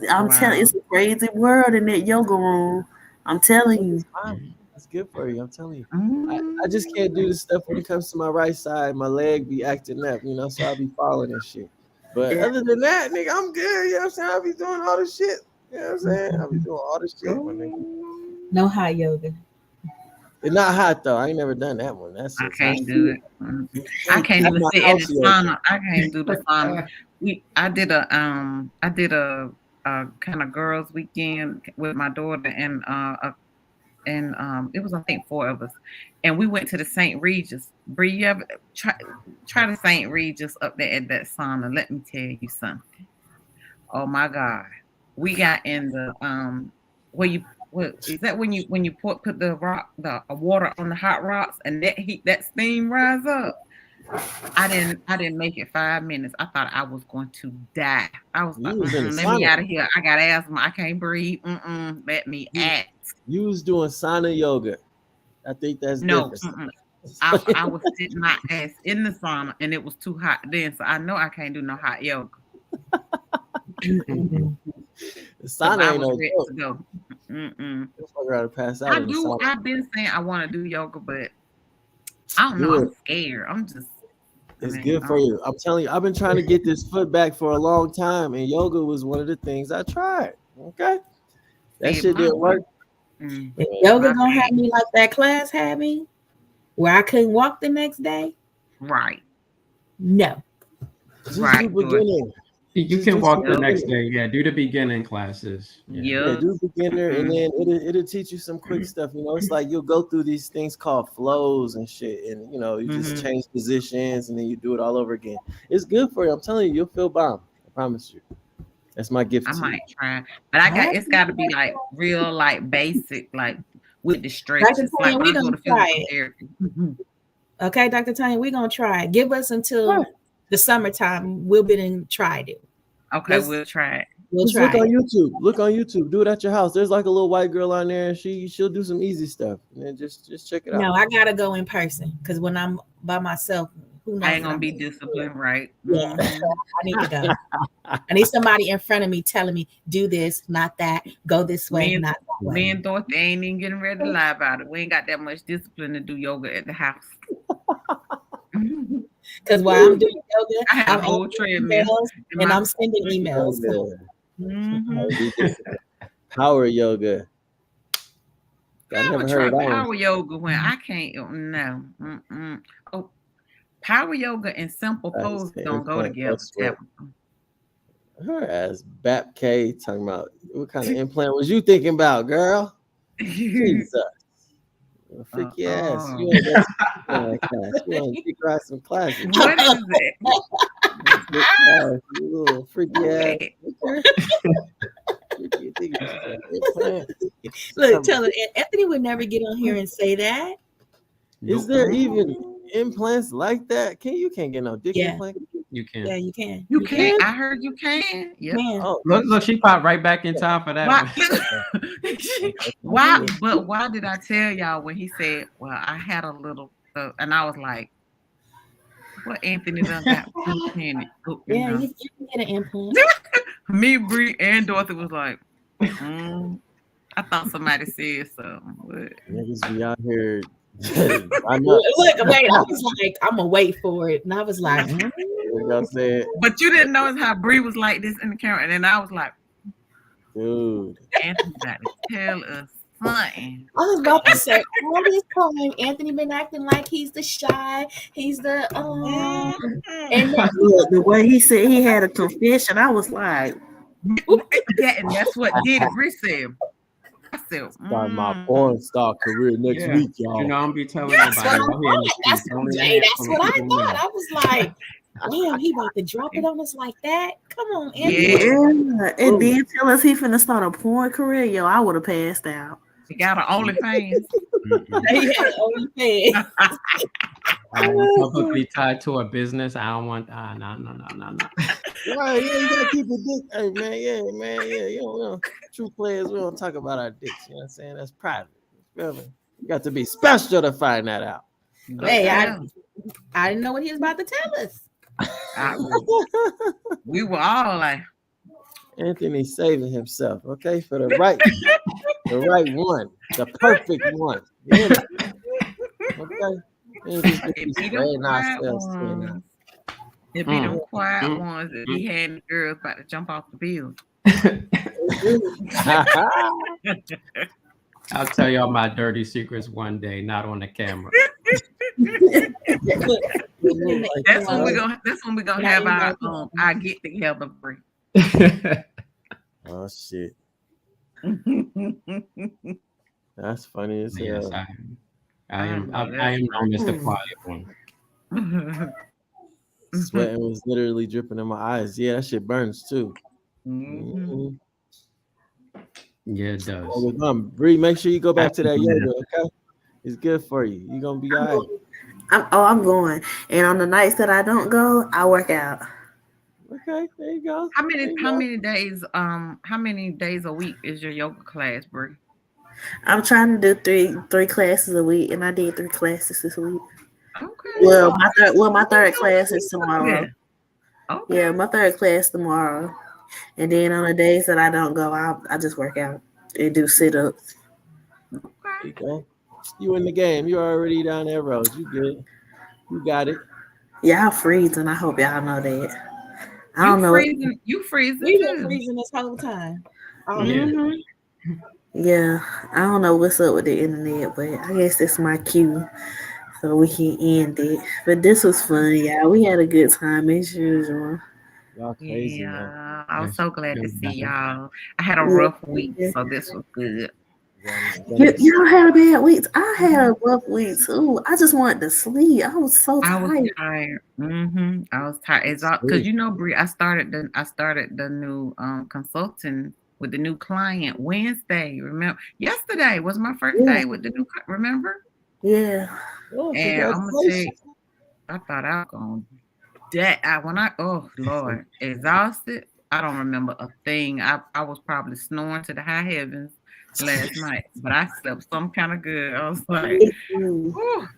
I'm telling, Wow. it's a crazy world in that yoga room. I'm telling you. it's fine. It's good for you. I'm telling you. I just Mm. can't do the stuff when it comes to my right side. My leg be acting up, so I'll be falling and shit. But Yeah. other than that, nigga, I'm good. You know what I'm saying? I'll be doing all the shit. You know what I'm saying? I'll be doing all the shit, my nigga. No hot yoga. It's not hot though. I ain't never done that one. That's I just hot. can't do it. I can't That's even my sit in the house yoga. sauna. I can't do the sauna. I did a kind of girls weekend with my daughter and it was I think four of us, and we went to the St. Regis. Bree, you ever try the St. Regis up there at that sauna? Let me tell you something. Oh my God, we got in the where you what is that when you put the water on the hot rocks and that heat that steam rise up. I didn't make it 5 minutes. I thought I was going to die. I was like, You was in the let me sauna. out of here. I got asthma. I can't breathe. Let me act. You was doing sauna yoga. I think that's No, different. I was sitting my ass in the sauna and it was too hot then. So I know I can't do no hot yoga. Mm-mm. The 'Cause sauna I ain't was no ready joke. to go. Mm-mm. You'll fuck around and pass out in the sauna. I've been saying I want to do yoga, but I don't know. Do I'm it. scared. I It's mean, good for you. I'm telling you, I've been trying to get this foot back for a long time, and yoga was one of the things I tried. Okay, that see, shit didn't work. If yoga my gonna back. have me like that class had me, where I couldn't walk the next day, Right. no. Just Right. do beginning. You Just can do walk some the next beginning. day. Yeah, do the beginning classes. Yeah. Yeah, Yes. do beginner, and then it'll teach you some quick stuff. It's like you'll go through these things called flows and shit, and you just change positions, and then you do it all over again. It's good for you. I'm telling you, you'll feel bomb. I promise you. That's my gift I to you. might try, but it's got to be like real, like basic, like with the Dr. stretches, like Tanya, when we I go gonna to try physical it. therapy. Okay, Dr. Tanya, we're gonna try it. Give us until the summertime. We'll be in tried it. Okay, we'll try it. We'll Just look try on it. YouTube. Look on YouTube. Do it at your house. There's like a little white girl on there, and she'll do some easy stuff. And then just check it out. No, I gotta go in person because when I'm by myself, who knows? I ain't gonna be disciplined, right? Yeah, I need to go. I need somebody in front of me telling me, do this, not that, go this way, Me and, not that me way. and Dorothy ain't even getting ready to lie about it. We ain't got that much discipline to do yoga at the house. Because while I'm doing yoga, I have I'm a whole answering treadmill. emails and I'm sending emails. Power yoga. I I never would heard try of that one. power yoga when I can't. No. Oh, power yoga and simple poses don't go together. Her ass Bap K talking about what kind of implant was you thinking about, girl? Jesus. Freaky ass. You ain't got some class. You want to kick her out some classes. What is it? You little freaky ass. Look, tell her Anthony would never get on here and say that. Is there even implants like that? You can't get no dick implant? You can. Yeah, you can. You can. I heard you can. Yep. Oh, look, she popped right back in time for that. Why? But why did I tell y'all when he said, "Well, I had a little So, and I was like, what Anthony done got panic? Yeah, you can get an implant. Me, Bree, and Dorothy was like, I thought somebody said something. But... Niggas be out here. I know. Look, wait. I was like, I'm gonna wait for it, and I was like, Y'all said, but you didn't notice how Bree was like this in the camera, and then I was like, dude, Anthony got to tell us something. I was about to say, all this time, Anthony been acting like he's the shy, he's the and Look, the way he said he had a confession, I was like, yeah, and that's what did it. Bree said, I said, start my porn star career next week, y'all. You know, I'm be telling that's nobody. what I thought. I was like, damn, he about to drop it on us like that. Come on, Anthony. yeah. And then tell us he finna start a porn career. Yo, I would have passed out. He got an OnlyFans. He had OnlyFans. I'm publicly tied to a business. I don't want. No. Right, yeah, you gotta keep it dick. Hey, man, yeah. You know, true players, we don't talk about our dicks. You know what I'm saying? That's private. You feel me? You got to be special to find that out. Hey, I didn't know what he was about to tell us. We were all like, Anthony saving himself, okay, for the right one, the perfect one. Yeah. Okay. It'd be them quiet ones that be having girls about to jump off the building. I'll tell y'all my dirty secrets one day, not on the camera. That's when we gonna have our get together break. Oh shit. That's funny as hell. Yes, I am known as the quiet one. Sweating was literally dripping in my eyes. Yeah, that shit burns too. Mm-hmm. Yeah, it does. Bree, make sure you go back to that yoga, okay? It's good for you. You're gonna be all right. I'm going. And on the nights that I don't go, I work out. Okay, there you go. How many days a week is your yoga class, Bree? I'm trying to do three classes a week, and I did 3 classes this week. Okay. Well, my third class is tomorrow. Okay. Yeah, my third class tomorrow. And then on the days that I don't go, I just work out and do sit-ups. There you go. You in the game. You already down that road. You good. You got it. Y'all freezing. I hope y'all know that. I don't know. You freezing. We've been freezing this whole time. Yeah, I don't know what's up with the internet, but I guess that's my cue. So we can end it. But this was fun, y'all. We had a good time as usual. Y'all crazy, yeah, man. I was so glad to see y'all. I had a rough week, so this was good. Y'all had a bad week. I had a rough week too. I just wanted to sleep. I was so tired. I was tired. I was tired. Because Bree, I started the new consulting with the new client Wednesday. Remember, yesterday was my first day with the new. Remember? Yeah. And I'm gonna tell you, I thought I was gonna oh Lord, exhausted. I don't remember a thing. I was probably snoring to the high heavens last night, but I slept some kind of good. I was like,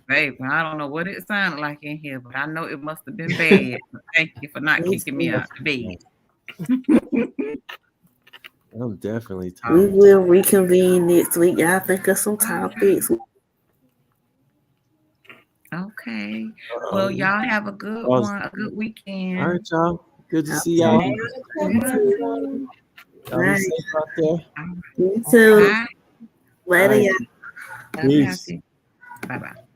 baby, I don't know what it sounded like in here, but I know it must have been bad. Thank you for not kicking me out of bed. I'm definitely tired. We will reconvene next week. Y'all think of some topics. Okay. Well, y'all have a good a good weekend. All right, y'all. Good to see y'all. Y'all be safe out there. You too. Bye. Later, Bye. y'all. Peace. Bye-bye.